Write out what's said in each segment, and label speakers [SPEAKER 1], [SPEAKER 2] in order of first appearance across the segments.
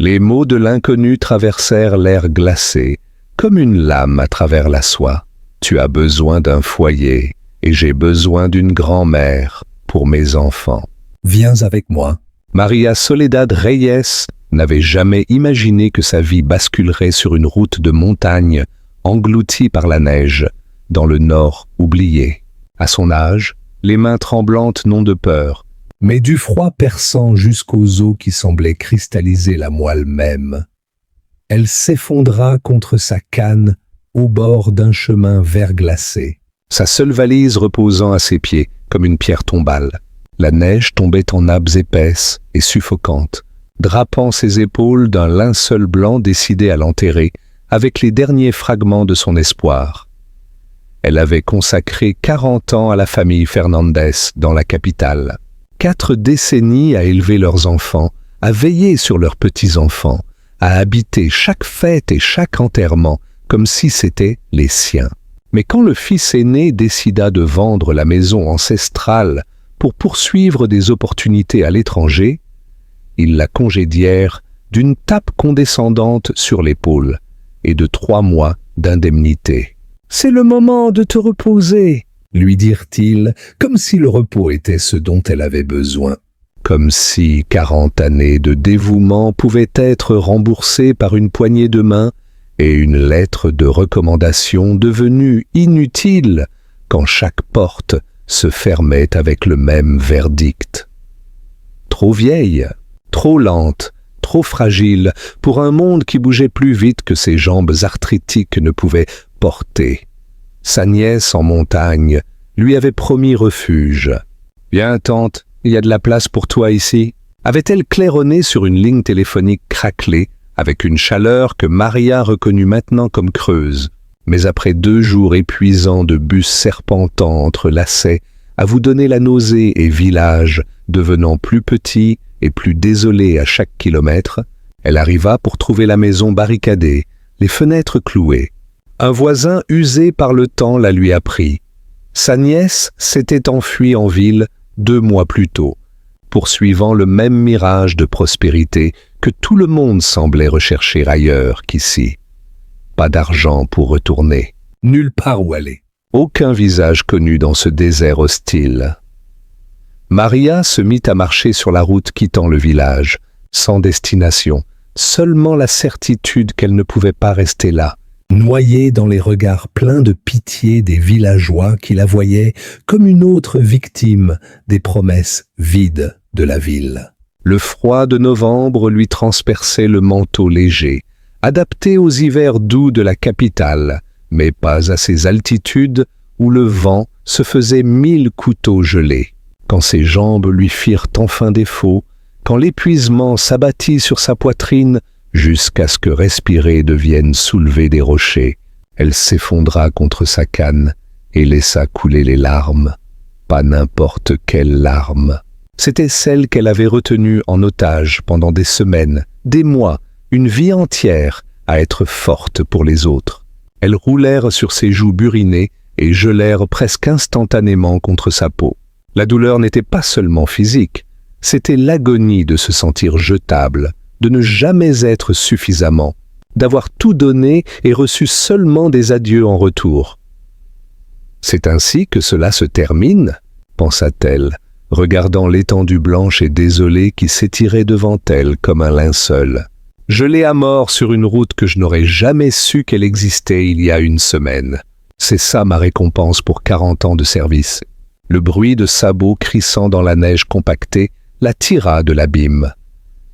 [SPEAKER 1] Les mots de l'inconnu traversèrent l'air glacé, comme une lame à travers la soie. Tu as besoin d'un foyer, et j'ai besoin d'une grand-mère pour mes enfants.
[SPEAKER 2] Viens avec moi.
[SPEAKER 1] Maria Soledad Reyes n'avait jamais imaginé que sa vie basculerait sur une route de montagne engloutie par la neige, dans le nord oublié. À son âge, les mains tremblantes n'ont de peur,
[SPEAKER 2] Mais du froid perçant jusqu'aux os qui semblaient cristalliser la moelle même. Elle s'effondra contre sa canne au bord d'un chemin verglacé.
[SPEAKER 1] sa seule valise reposant à ses pieds comme une pierre tombale. La neige tombait en nappes épaisses et suffocantes, drapant ses épaules d'un linceul blanc décidé à l'enterrer avec les derniers fragments de son espoir. Elle avait consacré 40 ans à la famille Fernandez dans la capitale. 4 décennies à élever leurs enfants, à veiller sur leurs petits-enfants, à habiter chaque fête et chaque enterrement comme si c'était les siens. Mais quand le fils aîné décida de vendre la maison ancestrale pour poursuivre des opportunités à l'étranger, ils la congédièrent d'une tape condescendante sur l'épaule et de 3 mois d'indemnité. « C'est le moment de te reposer »,
[SPEAKER 2] lui dirent-ils, comme si le repos était ce dont elle avait besoin.
[SPEAKER 1] comme si 40 années de dévouement pouvaient être remboursées par une poignée de main et une lettre de recommandation devenue inutile quand chaque porte se fermait avec le même verdict. Trop vieille, trop lente, trop fragile pour un monde qui bougeait plus vite que ses jambes arthritiques ne pouvaient porter. Sa nièce en montagne lui avait promis refuge. « Viens, tante, il y a de la place pour toi ici », avait-elle claironné sur une ligne téléphonique craquelée, avec une chaleur que Maria reconnut maintenant comme creuse. Mais après 2 jours épuisants de bus serpentant entre lacets, à vous donner la nausée et village, devenant plus petit et plus désolé à chaque kilomètre, elle arriva pour trouver la maison barricadée, les fenêtres clouées. Un voisin usé par le temps la lui apprit. Sa nièce s'était enfuie en ville 2 mois plus tôt, poursuivant le même mirage de prospérité que tout le monde semblait rechercher ailleurs qu'ici. Pas d'argent pour retourner,
[SPEAKER 2] Nulle part où aller.
[SPEAKER 1] aucun visage connu dans ce désert hostile. Maria se mit à marcher sur la route quittant le village, sans destination, seulement la certitude qu'elle ne pouvait pas rester là,
[SPEAKER 2] Noyée dans les regards pleins de pitié des villageois qui la voyaient comme une autre victime des promesses vides de la ville.
[SPEAKER 1] Le froid de novembre lui transperçait le manteau léger, adapté aux hivers doux de la capitale, mais pas à ces altitudes où le vent se faisait 1000 couteaux gelés. Quand ses jambes lui firent enfin défaut, quand l'épuisement s'abattit sur sa poitrine jusqu'à ce que respirer devienne soulever des rochers, elle s'effondra contre sa canne et laissa couler les larmes. Pas n'importe quelles larmes. C'était celles qu'elle avait retenues en otage pendant des semaines, des mois, une vie entière à être forte pour les autres. Elles roulèrent sur ses joues burinées et gelèrent presque instantanément contre sa peau. La douleur n'était pas seulement physique, c'était l'agonie de se sentir jetable, de ne jamais être suffisamment, d'avoir tout donné et reçu seulement des adieux en retour. C'est ainsi que cela se termine, pensa-t-elle, regardant l'étendue blanche et désolée qui s'étirait devant elle comme un linceul. Gelée à mort sur une route que je n'aurais jamais su qu'elle existait il y a 1 semaine. C'est ça ma récompense pour 40 ans de service. Le bruit de sabots crissant dans la neige compactée la tira de l'abîme.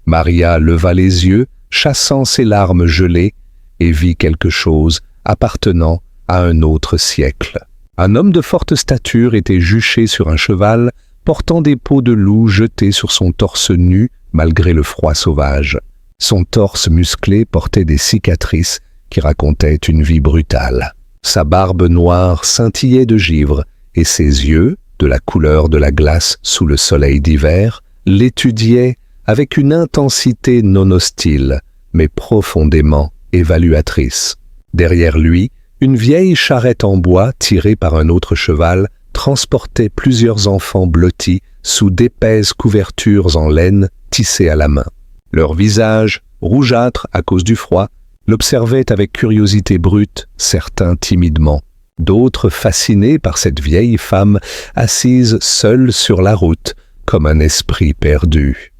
[SPEAKER 1] Maria leva les yeux, chassant ses larmes gelées, et vit quelque chose appartenant à un autre siècle. Un homme de forte stature était juché sur un cheval, portant des peaux de loup jetées sur son torse nu malgré le froid sauvage. Son torse musclé portait des cicatrices qui racontaient une vie brutale. Sa barbe noire scintillait de givre, et ses yeux, de la couleur de la glace sous le soleil d'hiver, l'étudiaient avec une intensité non hostile, mais profondément évaluatrice. Derrière lui, une vieille charrette en bois tirée par un autre cheval transportait plusieurs enfants blottis sous d'épaisses couvertures en laine tissées à la main. Leurs visages, rougeâtres à cause du froid, l'observaient avec curiosité brute, certains timidement, d'autres fascinés par cette vieille femme assise seule sur la route, comme un esprit perdu.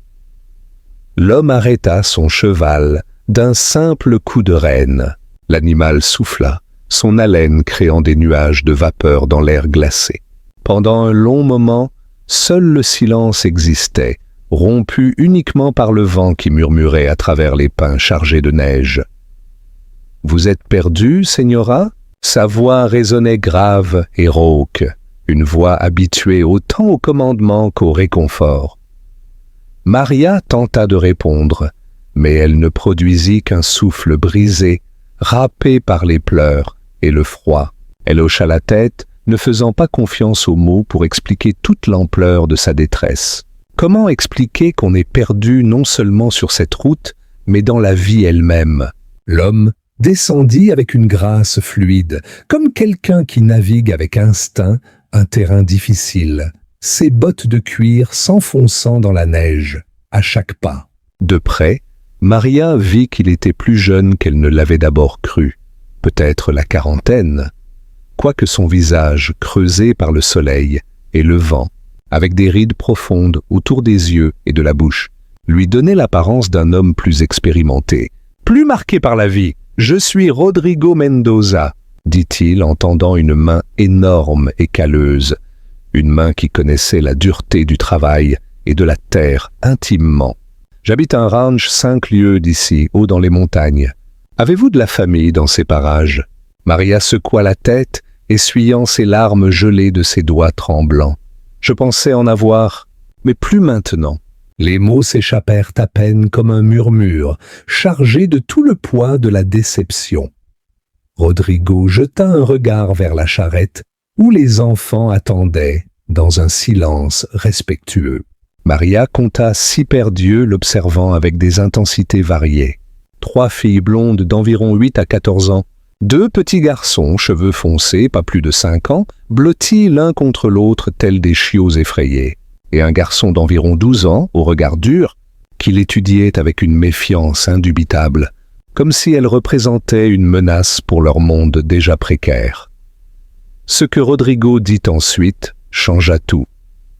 [SPEAKER 1] L'homme arrêta son cheval d'un simple coup de rêne. L'animal souffla, son haleine créant des nuages de vapeur dans l'air glacé. Pendant un long moment, seul le silence existait, rompu uniquement par le vent qui murmurait à travers les pins chargés de neige. « Vous êtes perdu, Señora ?» Sa voix résonnait grave et rauque, une voix habituée autant au commandement qu'au réconfort. Maria tenta de répondre, mais elle ne produisit qu'un souffle brisé, râpé par les pleurs et le froid. Elle hocha la tête, ne faisant pas confiance aux mots pour expliquer toute l'ampleur de sa détresse. Comment expliquer qu'on est perdu non seulement sur cette route, mais dans la vie elle-même? L'homme descendit avec une grâce fluide, comme quelqu'un qui navigue avec instinct un terrain difficile, ses bottes de cuir s'enfonçant dans la neige, à chaque pas. De près, Maria vit qu'il était plus jeune qu'elle ne l'avait d'abord cru, peut-être la quarantaine, quoique son visage, creusé par le soleil et le vent, avec des rides profondes autour des yeux et de la bouche, lui donnait l'apparence d'un homme plus expérimenté, plus marqué par la vie. « Je suis Rodrigo Mendoza », dit-il en tendant une main énorme et calleuse, une main qui connaissait la dureté du travail et de la terre intimement. « J'habite un ranch 5 lieues d'ici, haut dans les montagnes. Avez-vous de la famille dans ces parages ?» Maria secoua la tête, essuyant ses larmes gelées de ses doigts tremblants. « Je pensais en avoir, mais plus maintenant. » Les mots s'échappèrent à peine comme un murmure, chargé de tout le poids de la déception. Rodrigo jeta un regard vers la charrette, où les enfants attendaient, dans un silence respectueux. Maria compta 6 paires d'yeux l'observant avec des intensités variées. 3 filles blondes d'environ 8 à 14 ans, 2 petits garçons, cheveux foncés, pas plus de 5 ans, blottis l'un contre l'autre tels des chiots effrayés, et un garçon d'environ 12 ans, au regard dur, qui l'étudiait avec une méfiance indubitable, comme si elle représentait une menace pour leur monde déjà précaire. Ce que Rodrigo dit ensuite changea tout.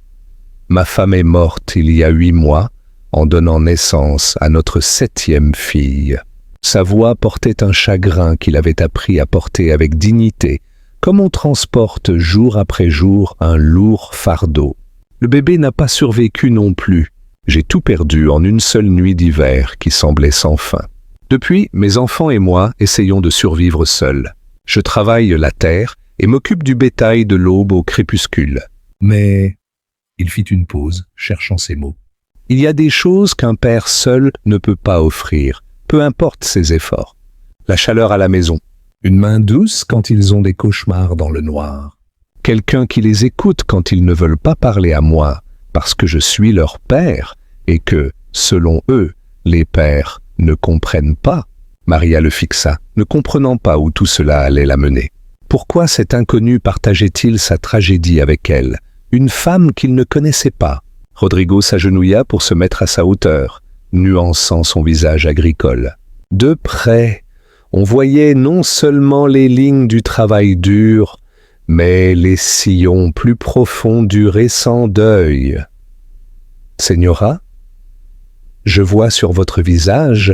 [SPEAKER 1] « Ma femme est morte il y a 8 mois, en donnant naissance à notre 7e fille. » Sa voix portait un chagrin qu'il avait appris à porter avec dignité, comme on transporte jour après jour un lourd fardeau. Le bébé n'a pas survécu non plus. J'ai tout perdu en une seule nuit d'hiver qui semblait sans fin. Depuis, mes enfants et moi essayons de survivre seuls. Je travaille la terre et m'occupe du bétail de l'aube au crépuscule. Mais, il fit une pause, cherchant ses mots. Il y a des choses qu'un père seul ne peut pas offrir, peu importe ses efforts. La chaleur à la maison, une main douce quand ils ont des cauchemars dans le noir. Quelqu'un qui les écoute quand ils ne veulent pas parler à moi, parce que je suis leur père, et que, selon eux, les pères ne comprennent pas. Maria le fixa, ne comprenant pas où tout cela allait la mener. Pourquoi cet inconnu partageait-il sa tragédie avec elle, une femme qu'il ne connaissait pas? Rodrigo s'agenouilla pour se mettre à sa hauteur, nuançant son visage agricole. De près, on voyait non seulement les lignes du travail dur, mais les sillons plus profonds du récent deuil. Señora, je vois sur votre visage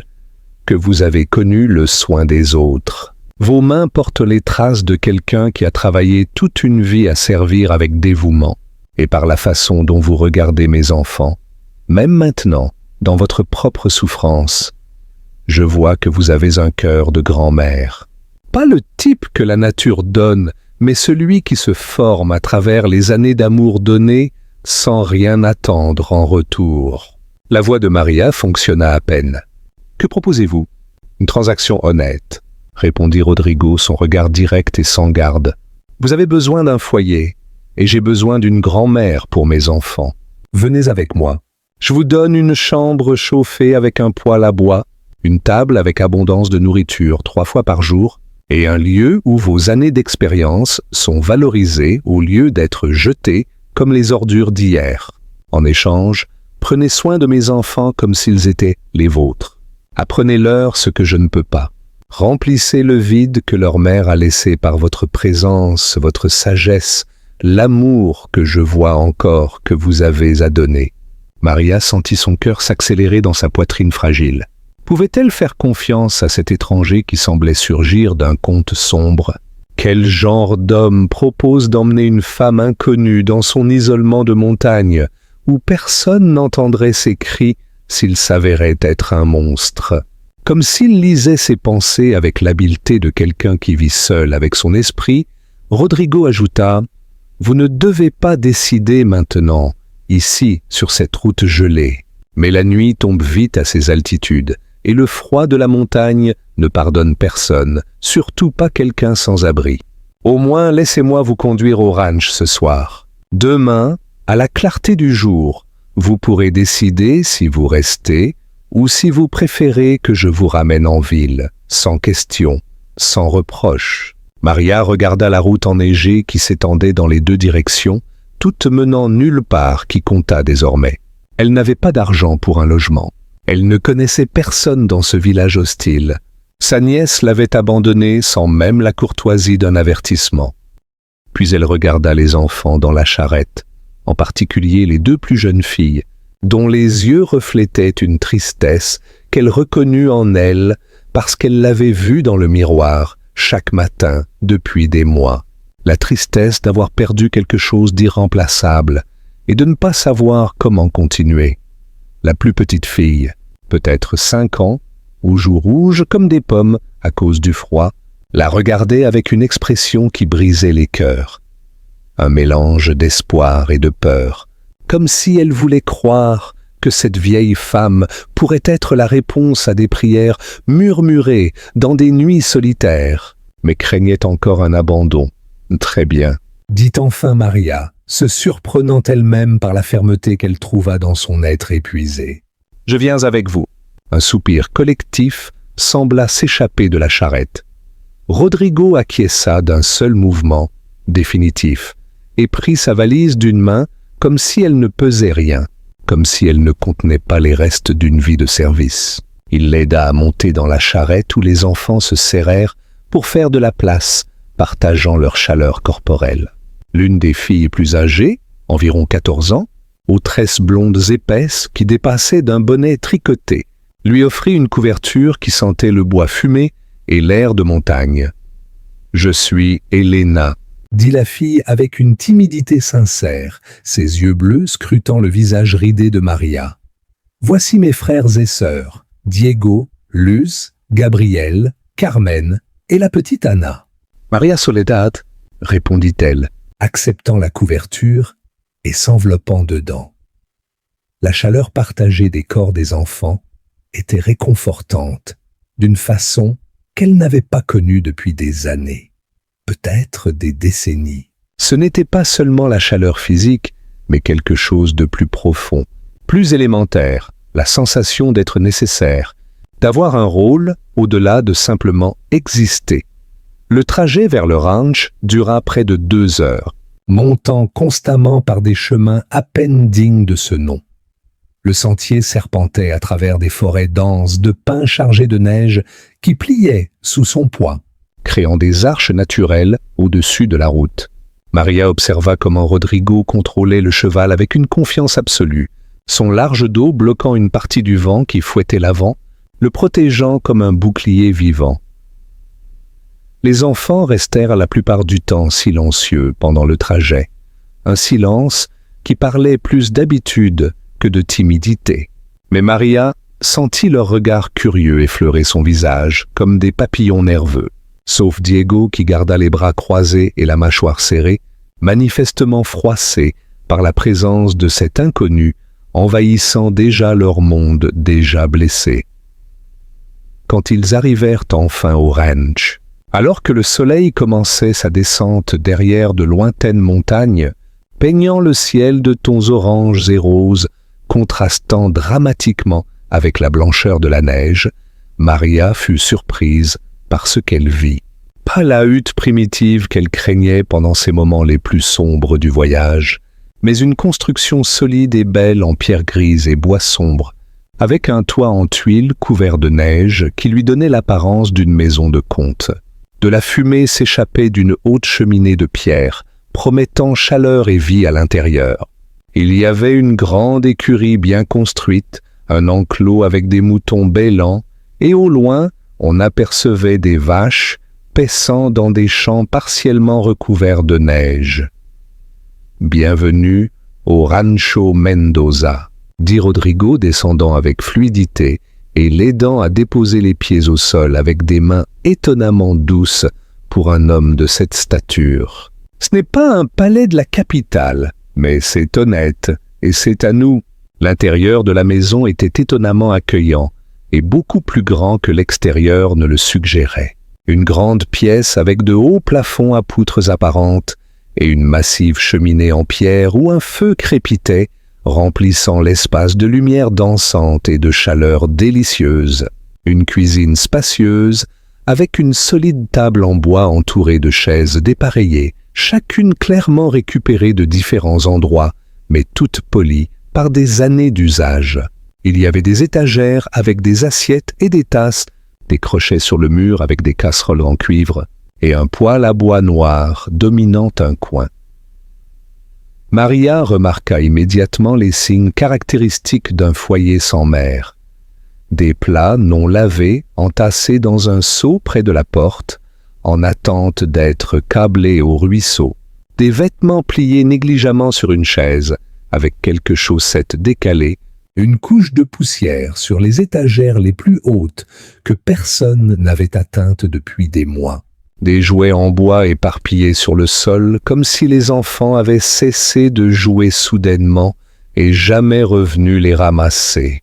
[SPEAKER 1] que vous avez connu le soin des autres. Vos mains portent les traces de quelqu'un qui a travaillé toute une vie à servir avec dévouement, et par la façon dont vous regardez mes enfants, même maintenant, dans votre propre souffrance, je vois que vous avez un cœur de grand-mère. Pas le type que la nature donne, mais celui qui se forme à travers les années d'amour données sans rien attendre en retour. La voix de Maria fonctionna à peine. « Que proposez-vous ?»« Une transaction honnête, » répondit Rodrigo, son regard direct et sans garde. « Vous avez besoin d'un foyer, et j'ai besoin d'une grand-mère pour mes enfants. Venez avec moi. Je vous donne une chambre chauffée avec un poêle à bois, une table avec abondance de nourriture 3 fois par jour, et un lieu où vos années d'expérience sont valorisées au lieu d'être jetées comme les ordures d'hier. En échange, prenez soin de mes enfants comme s'ils étaient les vôtres. » Apprenez-leur ce que je ne peux pas. Remplissez le vide que leur mère a laissé par votre présence, votre sagesse, l'amour que je vois encore que vous avez à donner. » Maria sentit son cœur s'accélérer dans sa poitrine fragile. Pouvait-elle faire confiance à cet étranger qui semblait surgir d'un conte sombre? Quel genre d'homme propose d'emmener une femme inconnue dans son isolement de montagne, où personne n'entendrait ses cris s'il s'avérait être un monstre? Comme s'il lisait ses pensées avec l'habileté de quelqu'un qui vit seul avec son esprit, Rodrigo ajouta « Vous ne devez pas décider maintenant, ici, sur cette route gelée. Mais la nuit tombe vite à ces altitudes, et le froid de la montagne ne pardonne personne, surtout pas quelqu'un sans abri. Au moins, laissez-moi vous conduire au ranch ce soir. Demain, à la clarté du jour, vous pourrez décider si vous restez ou si vous préférez que je vous ramène en ville, sans question, sans reproche. » Maria regarda la route enneigée qui s'étendait dans les deux directions, toute menant nulle part qui comptât désormais. Elle n'avait pas d'argent pour un logement. Elle ne connaissait personne dans ce village hostile. Sa nièce l'avait abandonnée sans même la courtoisie d'un avertissement. Puis elle regarda les enfants dans la charrette, en particulier les deux plus jeunes filles, dont les yeux reflétaient une tristesse qu'elle reconnut en elle parce qu'elle l'avait vue dans le miroir chaque matin depuis des mois. La tristesse d'avoir perdu quelque chose d'irremplaçable et de ne pas savoir comment continuer. La plus petite fille, peut-être 5 ans, aux joues rouges comme des pommes à cause du froid, la regardait avec une expression qui brisait les cœurs. Un mélange d'espoir et de peur, comme si elle voulait croire que cette vieille femme pourrait être la réponse à des prières murmurées dans des nuits solitaires, mais craignait encore un abandon. « Très bien, » dit enfin Maria, se surprenant elle-même par la fermeté qu'elle trouva dans son être épuisé. « Je viens avec vous. » Un soupir collectif sembla s'échapper de la charrette. Rodrigo acquiesça d'un seul mouvement, définitif, et prit sa valise d'une main comme si elle ne pesait rien, comme si elle ne contenait pas les restes d'une vie de service. Il l'aida à monter dans la charrette où les enfants se serrèrent pour faire de la place, partageant leur chaleur corporelle. L'une des filles plus âgées, environ 14 ans, aux tresses blondes épaisses qui dépassaient d'un bonnet tricoté, lui offrit une couverture qui sentait le bois fumé et l'air de montagne. « Je suis Elena », dit la fille avec une timidité sincère, ses yeux bleus scrutant le visage ridé de Maria. « Voici mes frères et sœurs, Diego, Luz, Gabriel, Carmen et la petite Anna. »« Maria Soledad », répondit-elle, acceptant la couverture et s'enveloppant dedans. La chaleur partagée des corps des enfants était réconfortante, d'une façon qu'elle n'avait pas connue depuis des années, peut-être des décennies. Ce n'était pas seulement la chaleur physique, mais quelque chose de plus profond, plus élémentaire, la sensation d'être nécessaire, d'avoir un rôle au-delà de simplement exister. Le trajet vers le ranch dura près de 2 heures, montant constamment par des chemins à peine dignes de ce nom. Le sentier serpentait à travers des forêts denses de pins chargés de neige qui pliaient sous son poids, créant des arches naturelles au-dessus de la route. Maria observa comment Rodrigo contrôlait le cheval avec une confiance absolue, son large dos bloquant une partie du vent qui fouettait l'avant, le protégeant comme un bouclier vivant. Les enfants restèrent la plupart du temps silencieux pendant le trajet, un silence qui parlait plus d'habitude que de timidité. Mais Maria sentit leur regard curieux effleurer son visage comme des papillons nerveux, sauf Diego qui garda les bras croisés et la mâchoire serrée, manifestement froissé par la présence de cet inconnu envahissant déjà leur monde déjà blessé. Quand ils arrivèrent enfin au ranch, alors que le soleil commençait sa descente derrière de lointaines montagnes, peignant le ciel de tons oranges et roses, contrastant dramatiquement avec la blancheur de la neige, Maria fut surprise par ce qu'elle vit. Pas la hutte primitive qu'elle craignait pendant ces moments les plus sombres du voyage, mais une construction solide et belle en pierre grise et bois sombre, avec un toit en tuiles couvert de neige qui lui donnait l'apparence d'une maison de conte. De la fumée s'échappait d'une haute cheminée de pierre, promettant chaleur et vie à l'intérieur. Il y avait une grande écurie bien construite, un enclos avec des moutons bêlants, et au loin, on apercevait des vaches paissant dans des champs partiellement recouverts de neige. « Bienvenue au Rancho Mendoza », dit Rodrigo descendant avec fluidité et l'aidant à déposer les pieds au sol avec des mains étonnamment douces pour un homme de cette stature. « Ce n'est pas un palais de la capitale, mais c'est honnête, et c'est à nous. » L'intérieur de la maison était étonnamment accueillant et beaucoup plus grand que l'extérieur ne le suggérait. Une grande pièce avec de hauts plafonds à poutres apparentes et une massive cheminée en pierre où un feu crépitait, remplissant l'espace de lumière dansante et de chaleur délicieuse. Une cuisine spacieuse avec une solide table en bois entourée de chaises dépareillées, chacune clairement récupérée de différents endroits, mais toutes polies par des années d'usage. Il y avait des étagères avec des assiettes et des tasses, des crochets sur le mur avec des casseroles en cuivre, et un poêle à bois noir dominant un coin. Maria remarqua immédiatement les signes caractéristiques d'un foyer sans mère. Des plats non lavés entassés dans un seau près de la porte, en attente d'être câblés au ruisseau, des vêtements pliés négligemment sur une chaise, avec quelques chaussettes décalées, une couche de poussière sur les étagères les plus hautes que personne n'avait atteintes depuis des mois. Des jouets en bois éparpillés sur le sol comme si les enfants avaient cessé de jouer soudainement et jamais revenus les ramasser.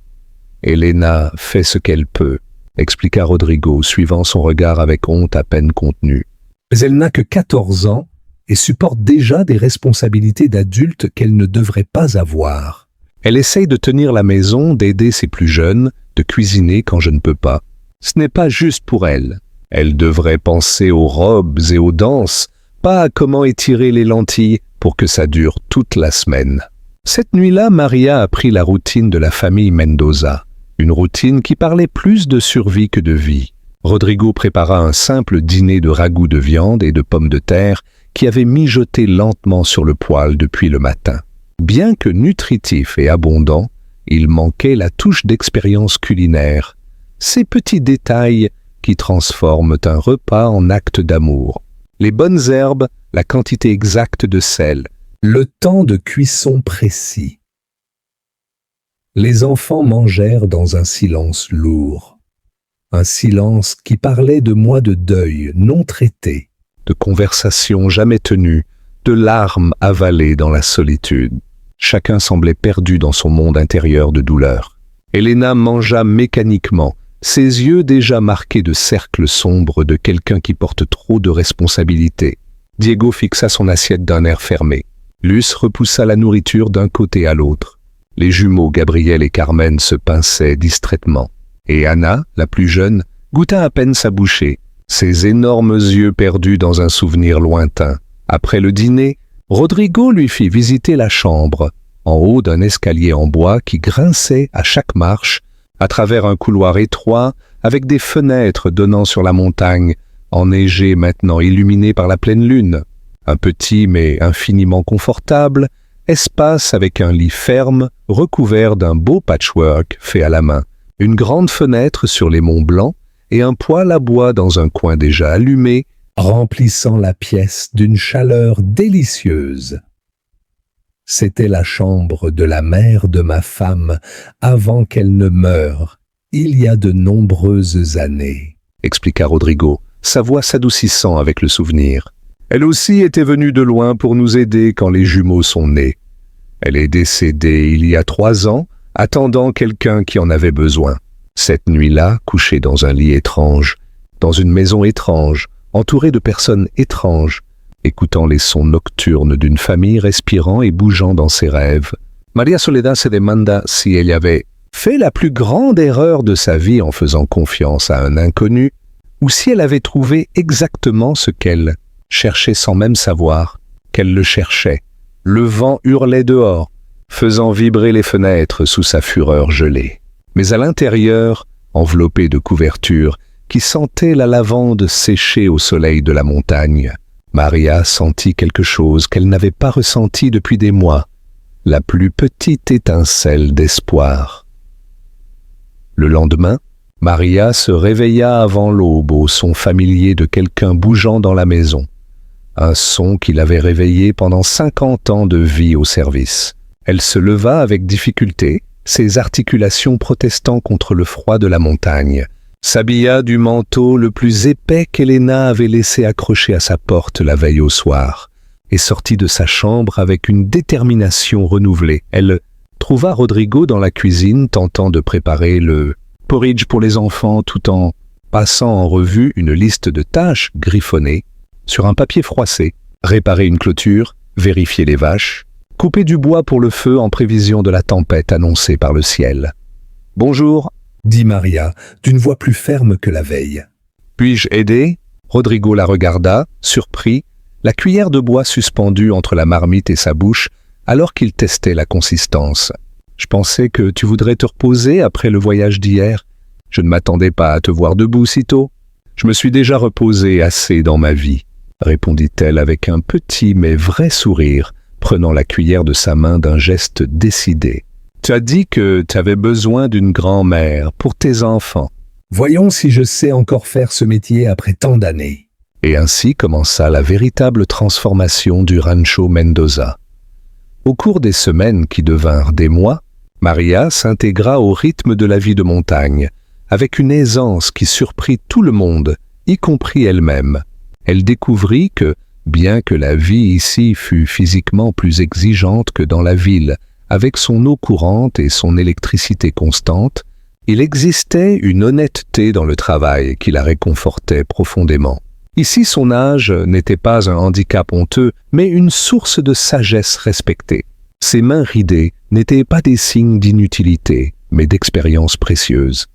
[SPEAKER 1] « Elena fait ce qu'elle peut », expliqua Rodrigo, suivant son regard avec honte à peine contenue. « Mais elle n'a que 14 ans et supporte déjà des responsabilités d'adulte qu'elle ne devrait pas avoir. Elle essaye de tenir la maison, d'aider ses plus jeunes, de cuisiner quand je ne peux pas. Ce n'est pas juste pour elle. Elle devrait penser aux robes et aux danses, pas à comment étirer les lentilles pour que ça dure toute la semaine. » Cette nuit-là, Maria apprit la routine de la famille Mendoza, une routine qui parlait plus de survie que de vie. Rodrigo prépara un simple dîner de ragoût de viande et de pommes de terre qui avait mijoté lentement sur le poêle depuis le matin. Bien que nutritif et abondant, il manquait la touche d'expérience culinaire, ces petits détails qui transforment un repas en acte d'amour. Les bonnes herbes, la quantité exacte de sel, le temps de cuisson précis. Les enfants mangèrent dans un silence lourd, un silence qui parlait de mois de deuil non traités, de conversations jamais tenues, de larmes avalées dans la solitude. Chacun semblait perdu dans son monde intérieur de douleur. Elena mangea mécaniquement, ses yeux déjà marqués de cercles sombres de quelqu'un qui porte trop de responsabilités. Diego fixa son assiette d'un air fermé. Luce repoussa la nourriture d'un côté à l'autre. Les jumeaux Gabriel et Carmen se pinçaient distraitement. Et Anna, la plus jeune, goûta à peine sa bouchée, ses énormes yeux perdus dans un souvenir lointain. Après le dîner, Rodrigo lui fit visiter la chambre, en haut d'un escalier en bois qui grinçait à chaque marche, à travers un couloir étroit, avec des fenêtres donnant sur la montagne, enneigée maintenant illuminée par la pleine lune. Un petit mais infiniment confortable, espace avec un lit ferme, recouvert d'un beau patchwork fait à la main, une grande fenêtre sur les monts blancs et un poêle à bois dans un coin déjà allumé, remplissant la pièce d'une chaleur délicieuse. C'était la chambre de la mère de ma femme avant qu'elle ne meure, il y a de nombreuses années, expliqua Rodrigo, sa voix s'adoucissant avec le souvenir. Elle aussi était venue de loin pour nous aider quand les jumeaux sont nés. Elle est décédée il y a 3 ans, attendant quelqu'un qui en avait besoin. Cette nuit-là, couchée dans un lit étrange, dans une maison étrange, entourée de personnes étranges, écoutant les sons nocturnes d'une famille respirant et bougeant dans ses rêves, Maria Soledad se demanda si elle avait fait la plus grande erreur de sa vie en faisant confiance à un inconnu, ou si elle avait trouvé exactement ce qu'elle cherchait sans même savoir qu'elle le cherchait. Le vent hurlait dehors, faisant vibrer les fenêtres sous sa fureur gelée. Mais à l'intérieur, enveloppé de couvertures qui sentaient la lavande séchée au soleil de la montagne, Maria sentit quelque chose qu'elle n'avait pas ressenti depuis des mois, la plus petite étincelle d'espoir. Le lendemain, Maria se réveilla avant l'aube au son familier de quelqu'un bougeant dans la maison, un son qui l'avait réveillée pendant 50 ans de vie au service. Elle se leva avec difficulté, ses articulations protestant contre le froid de la montagne, s'habilla du manteau le plus épais qu'Elena avait laissé accrocher à sa porte la veille au soir, et sortit de sa chambre avec une détermination renouvelée. Elle trouva Rodrigo dans la cuisine tentant de préparer le porridge pour les enfants tout en passant en revue une liste de tâches griffonnées sur un papier froissé, réparer une clôture, vérifier les vaches, couper du bois pour le feu en prévision de la tempête annoncée par le ciel. « Bonjour »,
[SPEAKER 2] dit Maria, d'une voix plus ferme que la veille.
[SPEAKER 1] « Puis-je aider ?» Rodrigo la regarda, surpris, la cuillère de bois suspendue entre la marmite et sa bouche, alors qu'il testait la consistance. « Je pensais que tu voudrais te reposer après le voyage d'hier. Je ne m'attendais pas à te voir debout si tôt. Je me suis déjà reposée assez dans ma vie, » répondit-elle avec un petit mais vrai sourire, prenant la cuillère de sa main d'un geste décidé. « Tu as dit que tu avais besoin d'une grand-mère pour tes enfants. »
[SPEAKER 2] Voyons si je sais encore faire ce métier après tant d'années.
[SPEAKER 1] Et ainsi commença la véritable transformation du Rancho Mendoza. Au cours des semaines qui devinrent des mois, Maria s'intégra au rythme de la vie de montagne, avec une aisance qui surprit tout le monde, y compris elle-même. Elle découvrit que, bien que la vie ici fût physiquement plus exigeante que dans la ville, avec son eau courante et son électricité constante, il existait une honnêteté dans le travail qui la réconfortait profondément. Ici, son âge n'était pas un handicap honteux, mais une source de sagesse respectée. Ses mains ridées n'étaient pas des signes d'inutilité, mais d'expérience précieuse.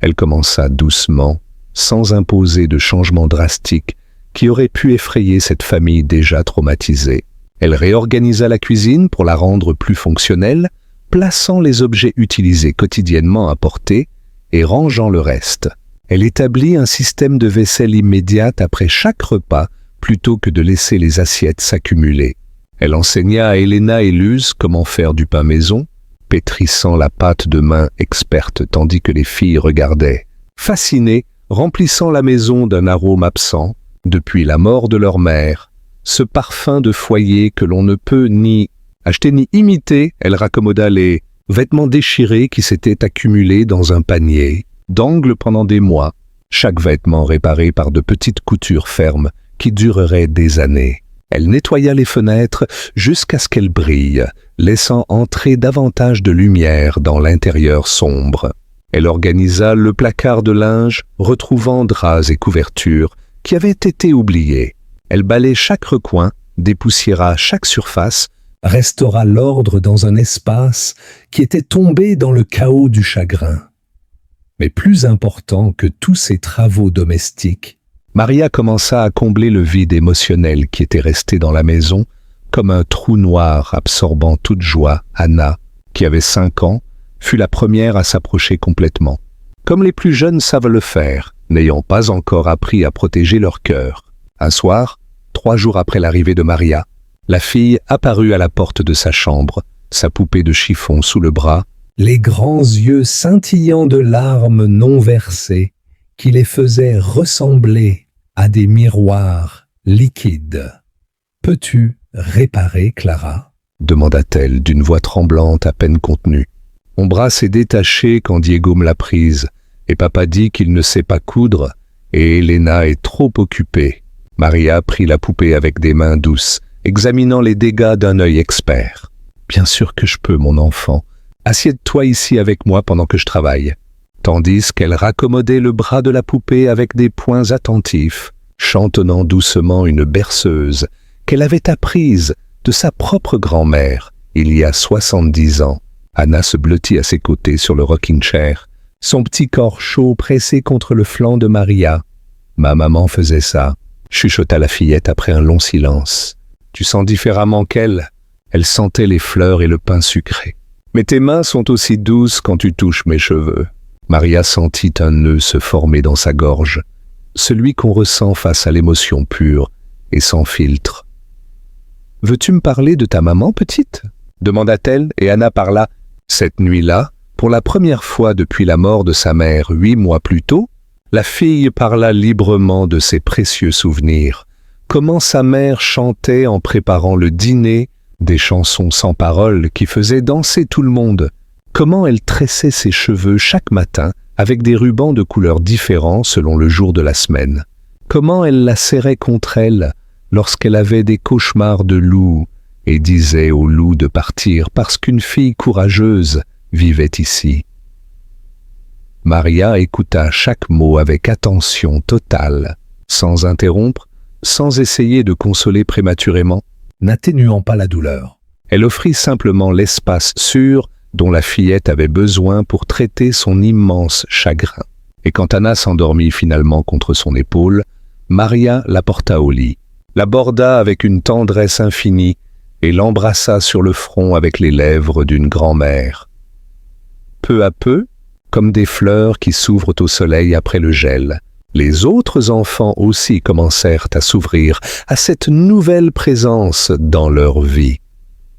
[SPEAKER 1] Elle commença doucement, sans imposer de changement drastique qui aurait pu effrayer cette famille déjà traumatisée. Elle réorganisa la cuisine pour la rendre plus fonctionnelle, plaçant les objets utilisés quotidiennement à portée et rangeant le reste. Elle établit un système de vaisselle immédiate après chaque repas plutôt que de laisser les assiettes s'accumuler. Elle enseigna à Elena et Luz comment faire du pain maison, pétrissant la pâte de main experte tandis que les filles regardaient, fascinées, remplissant la maison d'un arôme absent depuis la mort de leur mère, ce parfum de foyer que l'on ne peut ni acheter ni imiter. Elle raccommoda les vêtements déchirés qui s'étaient accumulés dans un panier, d'angle pendant des mois, chaque vêtement réparé par de petites coutures fermes qui dureraient des années. Elle nettoya les fenêtres jusqu'à ce qu'elles brillent, laissant entrer davantage de lumière dans l'intérieur sombre. Elle organisa le placard de linge, retrouvant draps et couvertures qui avaient été oubliés. Elle balait chaque recoin, dépoussiéra chaque surface,
[SPEAKER 2] restaura l'ordre dans un espace qui était tombé dans le chaos du chagrin. Mais plus important que tous ces travaux domestiques,
[SPEAKER 1] Maria commença à combler le vide émotionnel qui était resté dans la maison, comme un trou noir absorbant toute joie. Anna, qui avait 5 ans, fut la première à s'approcher complètement. Comme les plus jeunes savent le faire, n'ayant pas encore appris à protéger leur cœur. Un soir, 3 jours après l'arrivée de Maria, la fille apparut à la porte de sa chambre, sa poupée de chiffon sous le bras,
[SPEAKER 2] les grands yeux scintillants de larmes non versées qui les faisaient ressembler à des miroirs liquides. « Peux-tu réparer, Clara ?»
[SPEAKER 1] demanda-t-elle d'une voix tremblante à peine contenue. Mon bras s'est détaché quand Diego me l'a prise, et papa dit qu'il ne sait pas coudre, et Elena est trop occupée. Maria prit la poupée avec des mains douces, examinant les dégâts d'un œil expert. « Bien sûr que je peux, mon enfant. Assieds-toi ici avec moi pendant que je travaille. » Tandis qu'elle raccommodait le bras de la poupée avec des poings attentifs, chantonnant doucement une berceuse qu'elle avait apprise de sa propre grand-mère il y a 70 ans. Anna se blottit à ses côtés sur le rocking chair, son petit corps chaud pressé contre le flanc de Maria. « Ma maman faisait ça », chuchota la fillette après un long silence. « Tu sens différemment qu'elle ?» Elle sentait les fleurs et le pain sucré. « Mais tes mains sont aussi douces quand tu touches mes cheveux. » Maria sentit un nœud se former dans sa gorge, celui qu'on ressent face à l'émotion pure et sans filtre. « Veux-tu me parler de ta maman, petite ?» demanda-t-elle, et Anna parla. Cette nuit-là, pour la première fois depuis la mort de sa mère 8 mois plus tôt, la fille parla librement de ses précieux souvenirs, comment sa mère chantait en préparant le dîner, des chansons sans paroles qui faisaient danser tout le monde, comment elle tressait ses cheveux chaque matin avec des rubans de couleurs différents selon le jour de la semaine, comment elle la serrait contre elle lorsqu'elle avait des cauchemars de loup et disait au loup de partir parce qu'une fille courageuse vivait ici. Maria écouta chaque mot avec attention totale, sans interrompre, sans essayer de consoler prématurément,
[SPEAKER 2] n'atténuant pas la douleur.
[SPEAKER 1] Elle offrit simplement l'espace sûr dont la fillette avait besoin pour traiter son immense chagrin. Et quand Anna s'endormit finalement contre son épaule, Maria la porta au lit, l'aborda avec une tendresse infinie et l'embrassa sur le front avec les lèvres d'une grand-mère. Peu à peu, comme des fleurs qui s'ouvrent au soleil après le gel, les autres enfants aussi commencèrent à s'ouvrir à cette nouvelle présence dans leur vie.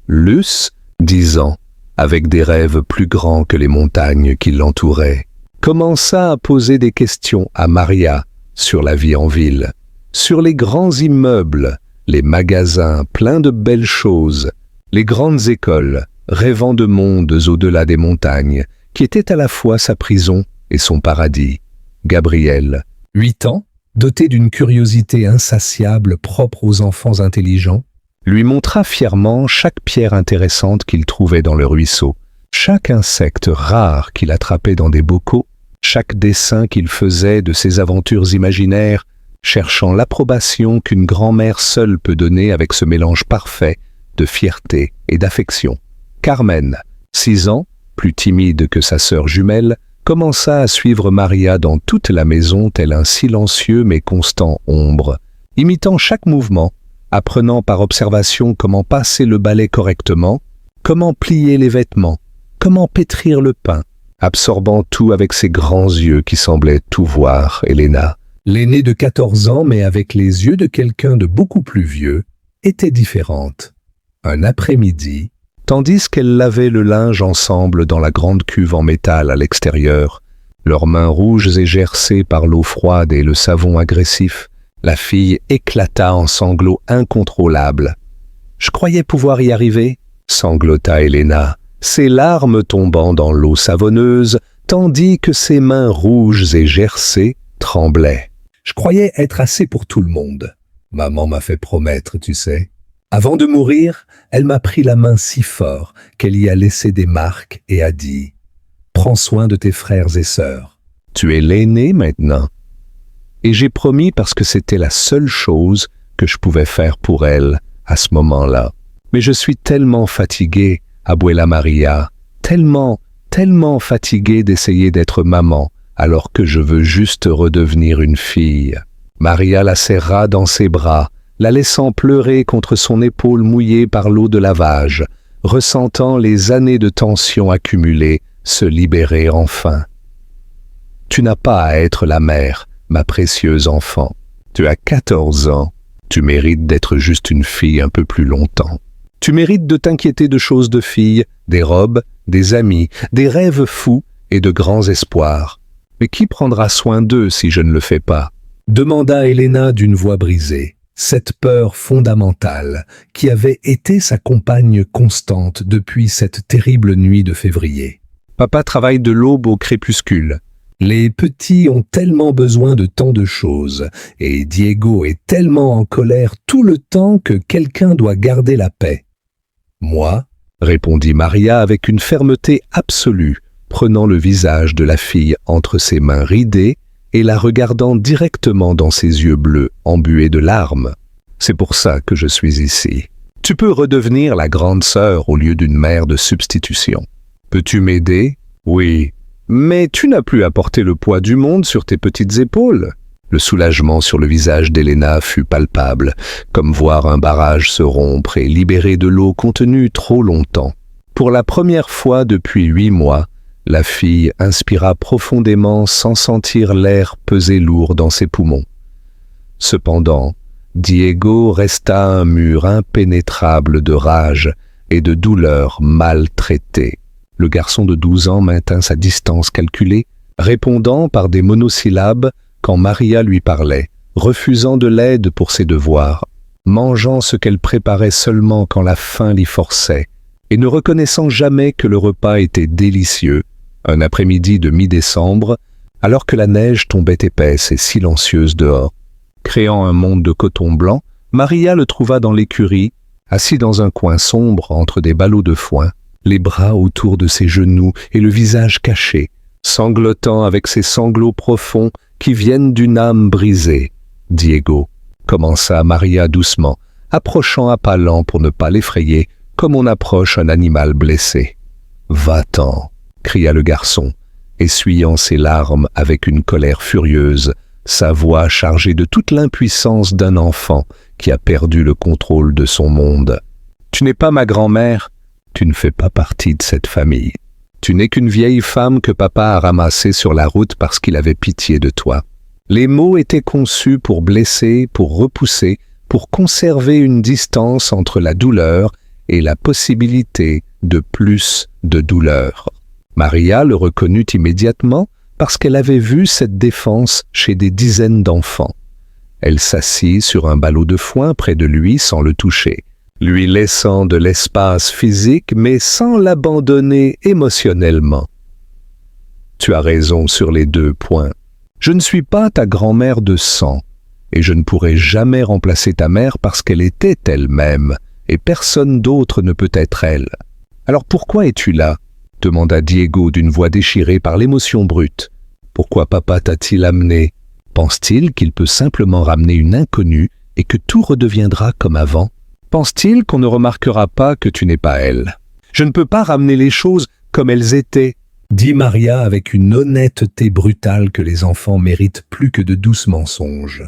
[SPEAKER 1] Luce, 10 ans, avec des rêves plus grands que les montagnes qui l'entouraient, commença à poser des questions à Maria sur la vie en ville, sur les grands immeubles, les magasins pleins de belles choses, les grandes écoles, rêvant de mondes au-delà des montagnes, qui étaient à la fois sa prison et son paradis. Gabriel,
[SPEAKER 2] 8 ans, doté d'une curiosité insatiable propre aux enfants intelligents,
[SPEAKER 1] lui montra fièrement chaque pierre intéressante qu'il trouvait dans le ruisseau, chaque insecte rare qu'il attrapait dans des bocaux, chaque dessin qu'il faisait de ses aventures imaginaires, cherchant l'approbation qu'une grand-mère seule peut donner avec ce mélange parfait de fierté et d'affection. Carmen, 6 ans, plus timide que sa sœur jumelle, commença à suivre Maria dans toute la maison tel un silencieux mais constant ombre, imitant chaque mouvement, apprenant par observation comment passer le balai correctement, comment plier les vêtements, comment pétrir le pain, absorbant tout avec ses grands yeux qui semblaient tout voir. Elena,
[SPEAKER 2] l'aînée de 14 ans mais avec les yeux de quelqu'un de beaucoup plus vieux, était différente. Un après-midi,
[SPEAKER 1] tandis qu'elles lavaient le linge ensemble dans la grande cuve en métal à l'extérieur, leurs mains rouges et gercées par l'eau froide et le savon agressif, la fille éclata en sanglots incontrôlables. « Je croyais pouvoir y arriver » sanglota Elena, ses larmes tombant dans l'eau savonneuse, tandis que ses mains rouges et gercées tremblaient.
[SPEAKER 2] « Je croyais être assez pour tout le monde. Maman m'a fait promettre, tu sais. Avant de mourir, elle m'a pris la main si fort qu'elle y a laissé des marques et a dit « Prends soin de tes frères et sœurs. »
[SPEAKER 1] Tu es l'aîné maintenant. Et j'ai promis parce que c'était la seule chose que je pouvais faire pour elle à ce moment-là. Mais je suis tellement fatigué, Abuela Maria, tellement fatigué d'essayer d'être maman alors que je veux juste redevenir une fille. Maria la serra dans ses bras, la laissant pleurer contre son épaule mouillée par l'eau de lavage, ressentant les années de tension accumulées se libérer enfin. Tu n'as pas à être la mère, ma précieuse enfant. Tu as 14 ans. Tu mérites d'être juste une fille un peu plus longtemps. Tu mérites de t'inquiéter de choses de fille, des robes, des amis, des rêves fous et de grands espoirs. Mais qui prendra soin d'eux si je ne le fais pas ?
[SPEAKER 2] Demanda Elena d'une voix brisée. Cette peur fondamentale qui avait été sa compagne constante depuis cette terrible nuit de février.
[SPEAKER 1] Papa travaille de l'aube au crépuscule.
[SPEAKER 2] Les petits ont tellement besoin de tant de choses, et Diego est tellement en colère tout le temps que quelqu'un doit garder la paix. Moi,
[SPEAKER 1] répondit Maria avec une fermeté absolue, prenant le visage de la fille entre ses mains ridées et la regardant directement dans ses yeux bleus embués de larmes. C'est pour ça que je suis ici. Tu peux redevenir la grande sœur au lieu d'une mère de substitution. Peux-tu m'aider? Oui. Mais tu n'as plus à porter le poids du monde sur tes petites épaules. Le soulagement sur le visage d'Helena fut palpable, comme voir un barrage se rompre et libérer de l'eau contenue trop longtemps. Pour la première fois depuis 8 mois, la fille inspira profondément sans sentir l'air peser lourd dans ses poumons. Cependant, Diego resta un mur impénétrable de rage et de douleur mal traitée. Le garçon de 12 ans maintint sa distance calculée, répondant par des monosyllabes quand Maria lui parlait, refusant de l'aide pour ses devoirs, mangeant ce qu'elle préparait seulement quand la faim l'y forçait, et ne reconnaissant jamais que le repas était délicieux, un après-midi de mi-décembre, alors que la neige tombait épaisse et silencieuse dehors. Créant un monde de coton blanc, Maria le trouva dans l'écurie, assis dans un coin sombre entre des ballots de foin, les bras autour de ses genoux et le visage caché, sanglotant avec ses sanglots profonds qui viennent d'une âme brisée. « Diego », commença Maria doucement, approchant à pas lents pour ne pas l'effrayer, comme on approche un animal blessé. « Va-t'en », cria le garçon, essuyant ses larmes avec une colère furieuse, sa voix chargée de toute l'impuissance d'un enfant qui a perdu le contrôle de son monde. « Tu n'es pas ma grand-mère, tu ne fais pas partie de cette famille. Tu n'es qu'une vieille femme que papa a ramassée sur la route parce qu'il avait pitié de toi. » Les mots étaient conçus pour blesser, pour repousser, pour conserver une distance entre la douleur et la possibilité de plus de douleur. Maria le reconnut immédiatement parce qu'elle avait vu cette défense chez des dizaines d'enfants. Elle s'assit sur un ballot de foin près de lui sans le toucher, lui laissant de l'espace physique mais sans l'abandonner émotionnellement. « Tu as raison sur les 2 points. Je ne suis pas ta grand-mère de sang, et je ne pourrai jamais remplacer ta mère parce qu'elle était elle-même, et personne d'autre ne peut être elle. Alors pourquoi es-tu là ?» demanda Diego d'une voix déchirée par l'émotion brute. « Pourquoi papa t'a-t-il amené? Pense-t-il qu'il peut simplement ramener une inconnue et que tout redeviendra comme avant? Pense-t-il qu'on ne remarquera pas que tu n'es pas elle? Je ne peux pas ramener les choses comme elles étaient, » dit Maria avec une honnêteté brutale que les enfants méritent plus que de douces mensonges.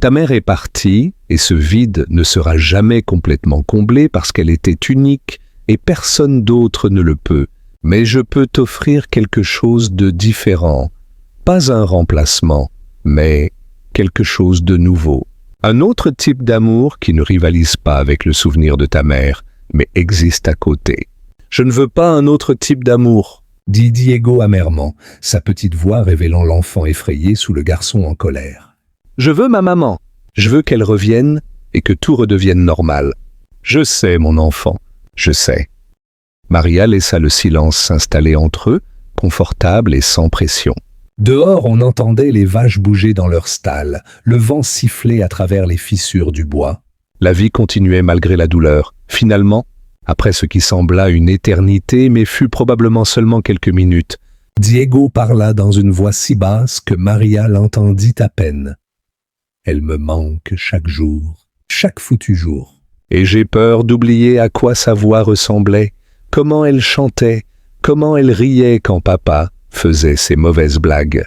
[SPEAKER 1] Ta mère est partie, et ce vide ne sera jamais complètement comblé parce qu'elle était unique et personne d'autre ne le peut. Mais je peux t'offrir quelque chose de différent. Pas un remplacement, mais quelque chose de nouveau. Un autre type d'amour qui ne rivalise pas avec le souvenir de ta mère, mais existe à côté. Je ne veux pas un autre type d'amour, dit Diego amèrement, sa petite voix révélant l'enfant effrayé sous le garçon en colère. Je veux ma maman. Je veux qu'elle revienne et que tout redevienne normal. Je sais, mon enfant, je sais. Maria laissa le silence s'installer entre eux, confortable et sans pression. Dehors, on entendait les vaches bouger dans leur stalles, le vent sifflait à travers les fissures du bois. La vie continuait malgré la douleur. Finalement, après ce qui sembla une éternité, mais fut probablement seulement quelques minutes, Diego parla dans une voix si basse que Maria l'entendit à peine. « Elle me manque chaque jour, chaque foutu jour. Et j'ai peur d'oublier à quoi sa voix ressemblait, comment elle chantait, comment elle riait quand papa faisait ses mauvaises blagues.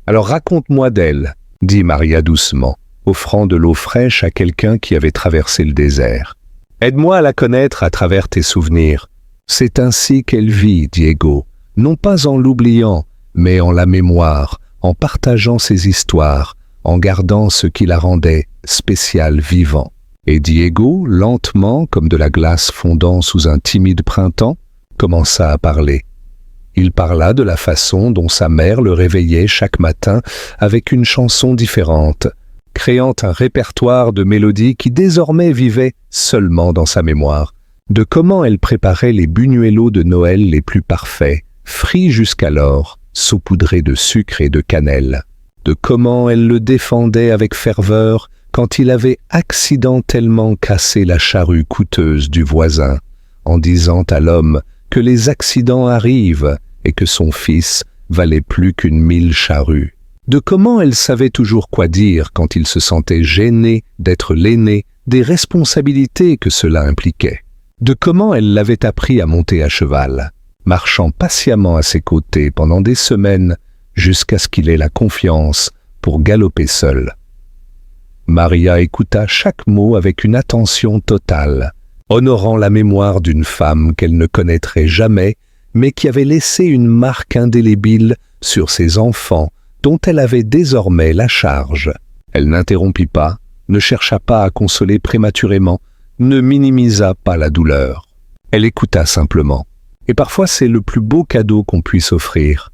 [SPEAKER 1] Alors raconte-moi d'elle, dit Maria doucement, offrant de l'eau fraîche à quelqu'un qui avait traversé le désert. Aide-moi à la connaître à travers tes souvenirs. C'est ainsi qu'elle vit, Diego, non pas en l'oubliant, mais en la mémoire, en partageant ses histoires, en gardant ce qui la rendait spéciale vivant. Et Diego, lentement, comme de la glace fondant sous un timide printemps, commença à parler. Il parla de la façon dont sa mère le réveillait chaque matin avec une chanson différente, créant un répertoire de mélodies qui désormais vivaient seulement dans sa mémoire, de comment elle préparait les buñuelos de Noël les plus parfaits, frits jusqu'alors, saupoudrés de sucre et de cannelle, de comment elle le défendait avec ferveur quand il avait accidentellement cassé la charrue coûteuse du voisin, en disant à l'homme que les accidents arrivent et que son fils valait plus qu'une 1000 charrues. De comment elle savait toujours quoi dire quand il se sentait gêné d'être l'aîné, des responsabilités que cela impliquait. De comment elle l'avait appris à monter à cheval, marchant patiemment à ses côtés pendant des semaines jusqu'à ce qu'il ait la confiance pour galoper seule. Maria écouta chaque mot avec une attention totale, honorant la mémoire d'une femme qu'elle ne connaîtrait jamais, mais qui avait laissé une marque indélébile sur ses enfants dont elle avait désormais la charge. Elle n'interrompit pas, ne chercha pas à consoler prématurément, ne minimisa pas la douleur. Elle écouta simplement. Et parfois c'est le plus beau cadeau qu'on puisse offrir.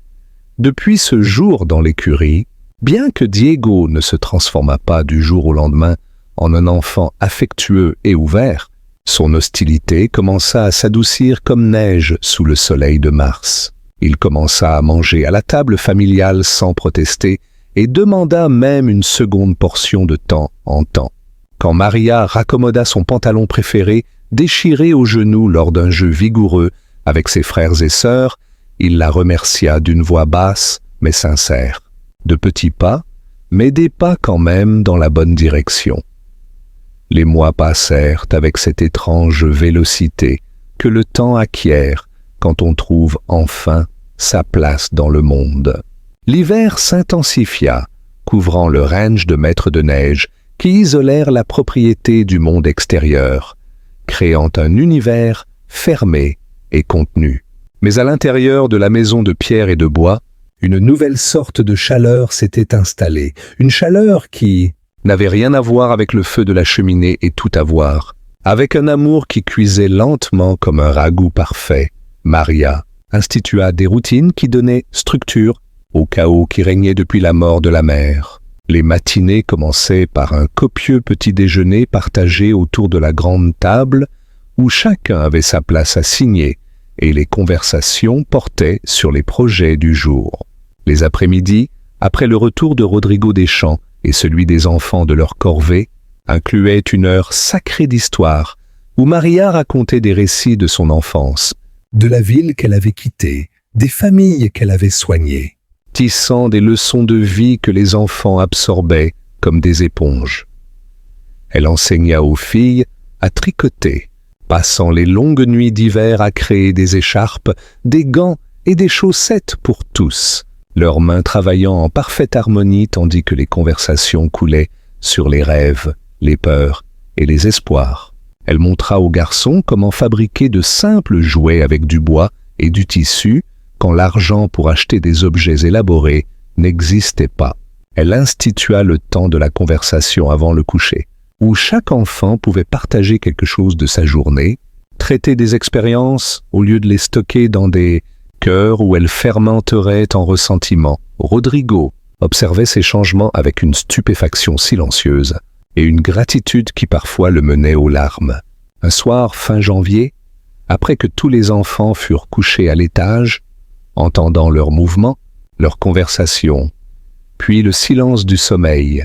[SPEAKER 1] Depuis ce jour dans l'écurie, bien que Diego ne se transforma pas du jour au lendemain en un enfant affectueux et ouvert, son hostilité commença à s'adoucir comme neige sous le soleil de mars. Il commença à manger à la table familiale sans protester et demanda même une seconde portion de temps en temps. Quand Maria raccommoda son pantalon préféré, déchiré au genou lors d'un jeu vigoureux avec ses frères et sœurs, il la remercia d'une voix basse mais sincère. De petits pas, mais des pas quand même dans la bonne direction. Les mois passèrent avec cette étrange vélocité que le temps acquiert quand on trouve enfin sa place dans le monde. L'hiver s'intensifia, couvrant le range de mètres de neige qui isolèrent la propriété du monde extérieur, créant un univers fermé et contenu. Mais à l'intérieur de la maison de pierre et de bois, une nouvelle sorte de chaleur s'était installée, une chaleur qui n'avait rien à voir avec le feu de la cheminée et tout à voir, avec un amour qui cuisait lentement comme un ragoût parfait. Maria institua des routines qui donnaient structure au chaos qui régnait depuis la mort de la mère. Les matinées commençaient par un copieux petit déjeuner partagé autour de la grande table où chacun avait sa place à signer et les conversations portaient sur les projets du jour. Les après-midi, après le retour de Rodrigo des champs et celui des enfants de leur corvée, incluaient une heure sacrée d'histoire où Maria racontait des récits de son enfance, de la ville qu'elle avait quittée, des familles qu'elle avait soignées, tissant des leçons de vie que les enfants absorbaient comme des éponges. Elle enseigna aux filles à tricoter, passant les longues nuits d'hiver à créer des écharpes, des gants et des chaussettes pour tous, leurs mains travaillant en parfaite harmonie tandis que les conversations coulaient sur les rêves, les peurs et les espoirs. Elle montra aux garçons comment fabriquer de simples jouets avec du bois et du tissu quand l'argent pour acheter des objets élaborés n'existait pas. Elle institua le temps de la conversation avant le coucher, où chaque enfant pouvait partager quelque chose de sa journée, traiter des expériences au lieu de les stocker dans des cœurs où elles fermenteraient en ressentiment. Rodrigo observait ces changements avec une stupéfaction silencieuse et une gratitude qui parfois le menait aux larmes. Un soir fin janvier, après que tous les enfants furent couchés à l'étage, entendant leurs mouvements, leurs conversations, puis le silence du sommeil,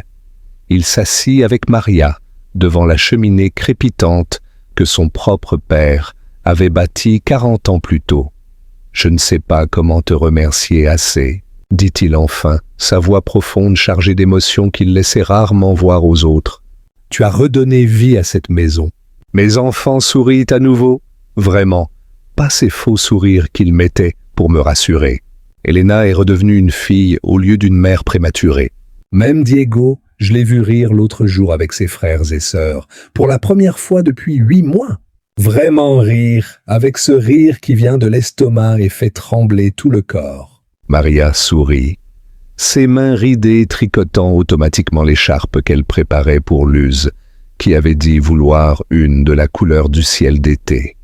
[SPEAKER 1] il s'assit avec Maria devant la cheminée crépitante que son propre père avait bâtie 40 ans plus tôt. « Je ne sais pas comment te remercier assez », dit-il enfin, sa voix profonde chargée d'émotions qu'il laissait rarement voir aux autres. « Tu as redonné vie à cette maison. Mes enfants sourient à nouveau, vraiment, pas ces faux sourires qu'ils mettaient pour me rassurer. Elena est redevenue une fille au lieu d'une mère prématurée. Même Diego, je l'ai vu rire l'autre jour avec ses frères et sœurs, pour la première fois depuis 8 mois. Vraiment rire, avec ce rire qui vient de l'estomac et fait trembler tout le corps. » Maria sourit, ses mains ridées tricotant automatiquement l'écharpe qu'elle préparait pour Luz, qui avait dit vouloir une de la couleur du ciel d'été.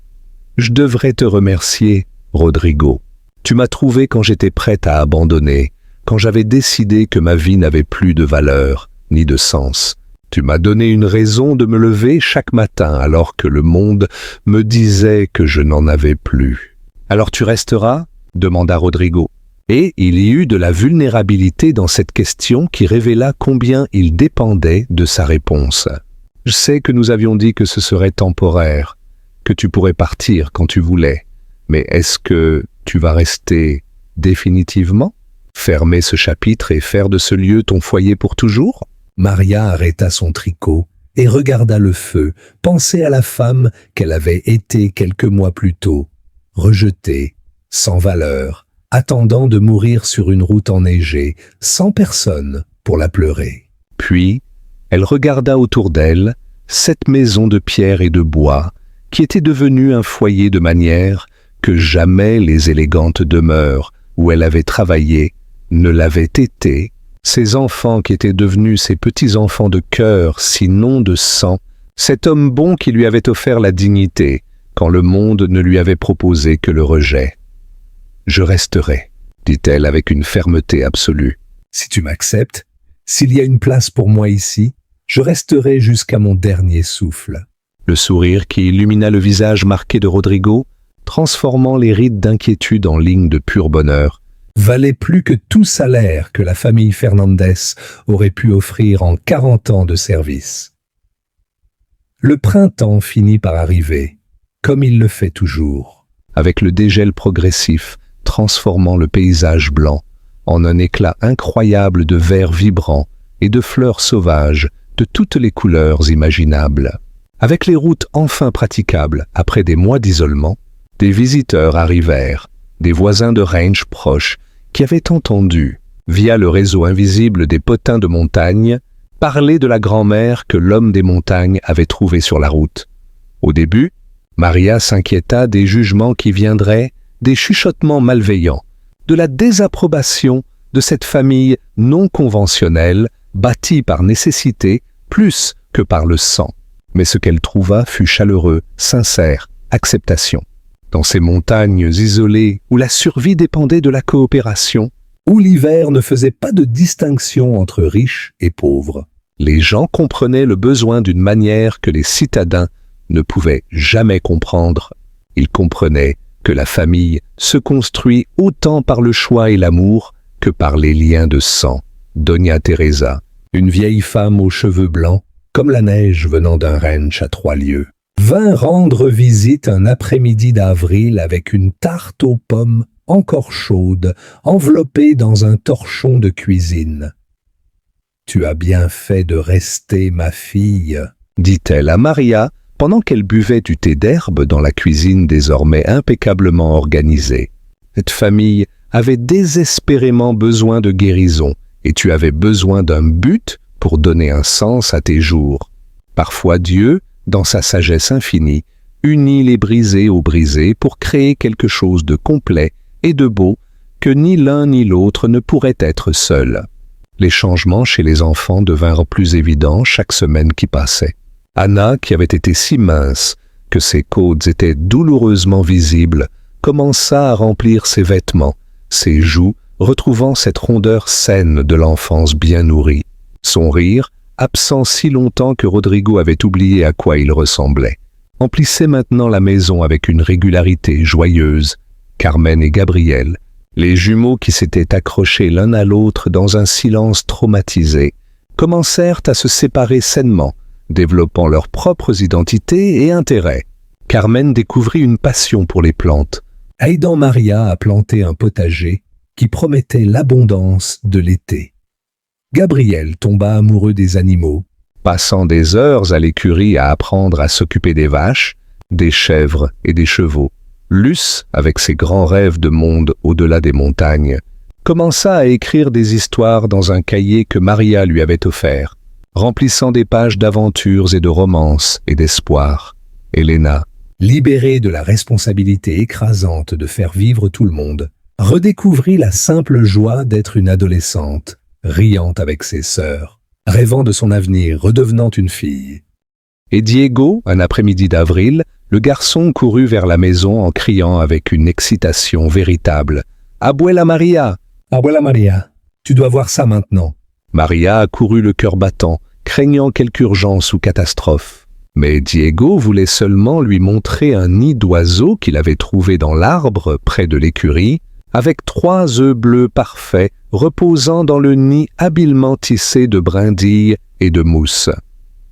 [SPEAKER 1] « Je devrais te remercier, Rodrigo. Tu m'as trouvé quand j'étais prête à abandonner, quand j'avais décidé que ma vie n'avait plus de valeur ni de sens. Tu m'as donné une raison de me lever chaque matin alors que le monde me disait que je n'en avais plus. »« Alors tu resteras ?» demanda Rodrigo. Et il y eut de la vulnérabilité dans cette question qui révéla combien il dépendait de sa réponse. « Je sais que nous avions dit que ce serait temporaire, que tu pourrais partir quand tu voulais, mais est-ce que tu vas rester définitivement ? Fermer ce chapitre et faire de ce lieu ton foyer pour toujours ?» Maria arrêta son tricot et regarda le feu, pensait à la femme qu'elle avait été quelques mois plus tôt, rejetée, sans valeur, attendant de mourir sur une route enneigée, sans personne
[SPEAKER 2] pour la pleurer.
[SPEAKER 1] Puis, elle regarda autour d'elle cette maison de pierre et de bois qui était devenue un foyer de manière que jamais les élégantes demeures où elle avait travaillé ne l'avaient été. Ces enfants qui étaient devenus ses petits-enfants de cœur, sinon de sang, cet homme bon qui lui avait offert la dignité quand le monde ne lui avait proposé que le rejet. « Je resterai », dit-elle avec une fermeté absolue.
[SPEAKER 2] « Si tu m'acceptes, s'il y a une place pour moi ici, je resterai jusqu'à mon dernier souffle. »
[SPEAKER 1] Le sourire qui illumina le visage marqué de Rodrigo, transformant les rides d'inquiétude en lignes de pur bonheur,
[SPEAKER 2] valait plus que tout salaire que la famille Fernandez aurait pu offrir en 40 ans de service. Le printemps finit par arriver, comme il le fait toujours,
[SPEAKER 1] avec le dégel progressif transformant le paysage blanc en un éclat incroyable de vert vibrant et de fleurs sauvages de toutes les couleurs imaginables. Avec les routes enfin praticables après des mois d'isolement, des visiteurs arrivèrent, des voisins de range proches qui avaient entendu, via le réseau invisible des potins de montagne, parler de la grand-mère que l'homme des montagnes avait trouvée sur la route. Au début, Maria s'inquiéta des jugements qui viendraient, des chuchotements malveillants, de la désapprobation de cette famille non conventionnelle, bâtie par nécessité plus que par le sang. Mais ce qu'elle trouva fut chaleureux, sincère, acceptation. Dans ces montagnes isolées où la survie dépendait de la coopération,
[SPEAKER 2] où l'hiver ne faisait pas de distinction entre riches et pauvres,
[SPEAKER 1] les gens comprenaient le besoin d'une manière que les citadins ne pouvaient jamais comprendre. Ils comprenaient que la famille se construit autant par le choix et l'amour que par les liens de sang. Doña Teresa, une vieille femme aux cheveux blancs, comme la neige venant d'un ranch à 3 lieues, vint rendre visite un après-midi d'avril avec une tarte aux pommes encore chaude, enveloppée dans un torchon de cuisine. « Tu as bien fait de rester, ma fille, » dit-elle à Maria pendant qu'elle buvait du thé d'herbe dans la cuisine désormais impeccablement organisée. Cette famille avait désespérément besoin de guérison et tu avais besoin d'un but pour donner un sens à tes jours. Parfois Dieu, dans sa sagesse infinie, unit les brisés aux brisés pour créer quelque chose de complet et de beau que ni l'un ni l'autre ne pourrait être seul. Les changements chez les enfants devinrent plus évidents chaque semaine qui passait. Anna, qui avait été si mince que ses côtes étaient douloureusement visibles, commença à remplir ses vêtements, ses joues retrouvant cette rondeur saine de l'enfance bien nourrie. Son rire, absent si longtemps que Rodrigo avait oublié à quoi il ressemblait, emplissait maintenant la maison avec une régularité joyeuse. Carmen et Gabriel, les jumeaux qui s'étaient accrochés l'un à l'autre dans un silence traumatisé, commencèrent à se séparer sainement, développant leurs propres identités et intérêts. Carmen découvrit une passion pour les plantes,
[SPEAKER 2] aidant Maria à planter un potager qui promettait l'abondance de l'été. Gabriel tomba amoureux des animaux,
[SPEAKER 1] passant des heures à l'écurie à apprendre à s'occuper des vaches, des chèvres et des chevaux. Luce, avec ses grands rêves de monde au-delà des montagnes, commença à écrire des histoires dans un cahier que Maria lui avait offert, remplissant des pages d'aventures et de romances et d'espoir. Elena,
[SPEAKER 2] libérée de la responsabilité écrasante de faire vivre tout le monde, redécouvrit la simple joie d'être une adolescente, riant avec ses sœurs, rêvant de son avenir, redevenant une fille.
[SPEAKER 1] Et Diego, un après-midi d'avril, le garçon courut vers la maison en criant avec une excitation véritable « Abuela Maria !»«
[SPEAKER 2] Abuela Maria, tu dois voir ça maintenant !»
[SPEAKER 1] Maria accourut le cœur battant, craignant quelque urgence ou catastrophe. Mais Diego voulait seulement lui montrer un nid d'oiseau qu'il avait trouvé dans l'arbre près de l'écurie, avec 3 œufs bleus parfaits reposant dans le nid habilement tissé de brindilles et de mousse.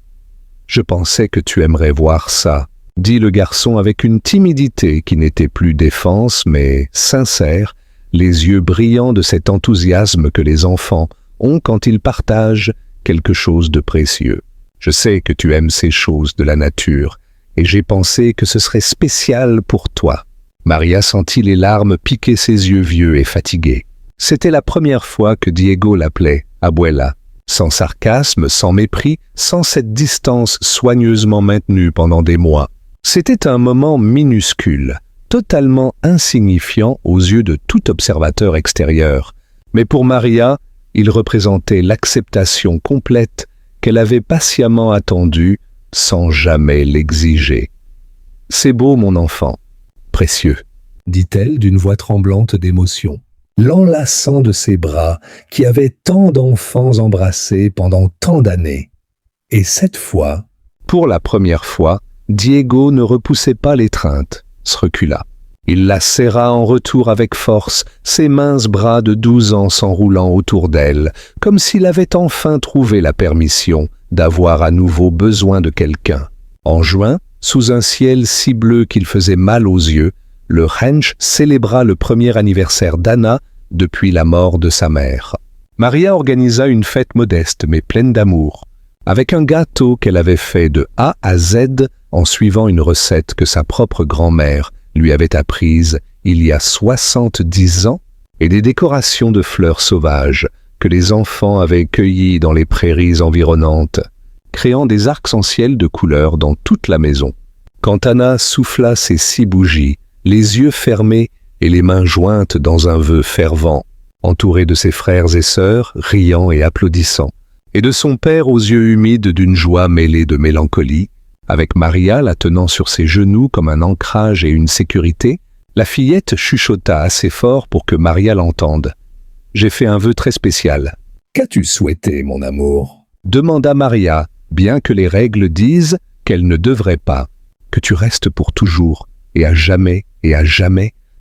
[SPEAKER 1] « Je pensais que tu aimerais voir ça, » dit le garçon avec une timidité qui n'était plus défense mais sincère, les yeux brillants de cet enthousiasme que les enfants ont quand ils partagent quelque chose de précieux. Je sais que tu aimes ces choses de la nature, et j'ai pensé que ce serait spécial pour toi. Maria sentit les larmes piquer ses yeux vieux et fatigués. C'était la première fois que Diego l'appelait Abuela, sans sarcasme, sans mépris, sans cette distance soigneusement maintenue pendant des mois. C'était un moment minuscule, totalement insignifiant aux yeux de tout observateur extérieur. Mais pour Maria, il représentait l'acceptation complète qu'elle avait patiemment attendue sans jamais l'exiger. « C'est beau, mon enfant, précieux »,
[SPEAKER 2] dit-elle d'une voix tremblante d'émotion, l'enlaçant de ses bras qui avaient tant d'enfants embrassés pendant tant d'années. Et cette fois,
[SPEAKER 1] pour la première fois, Diego ne repoussait pas l'étreinte, se recula. Il la serra en retour avec force, ses minces bras de 12 ans s'enroulant autour d'elle, comme s'il avait enfin trouvé la permission d'avoir à nouveau besoin de quelqu'un. En juin, sous un ciel si bleu qu'il faisait mal aux yeux, le ranch célébra le premier anniversaire d'Anna depuis la mort de sa mère. Maria organisa une fête modeste mais pleine d'amour, avec un gâteau qu'elle avait fait de A à Z en suivant une recette que sa propre grand-mère lui avait apprise il y a 70 ans, et des décorations de fleurs sauvages que les enfants avaient cueillies dans les prairies environnantes, créant des arcs-en-ciel de couleurs dans toute la maison. Quand Anna souffla ses 6 bougies, les yeux fermés et les mains jointes dans un vœu fervent, entourée de ses frères et sœurs, riant et applaudissant, et de son père aux yeux humides d'une joie mêlée de mélancolie, avec Maria la tenant sur ses genoux comme un ancrage et une sécurité, la fillette chuchota assez fort pour que Maria l'entende. « J'ai fait un vœu très spécial. »«
[SPEAKER 2] Qu'as-tu souhaité, mon amour ?»
[SPEAKER 1] demanda Maria, bien que les règles disent qu'elle ne devrait pas. « Que tu restes pour toujours, et à jamais,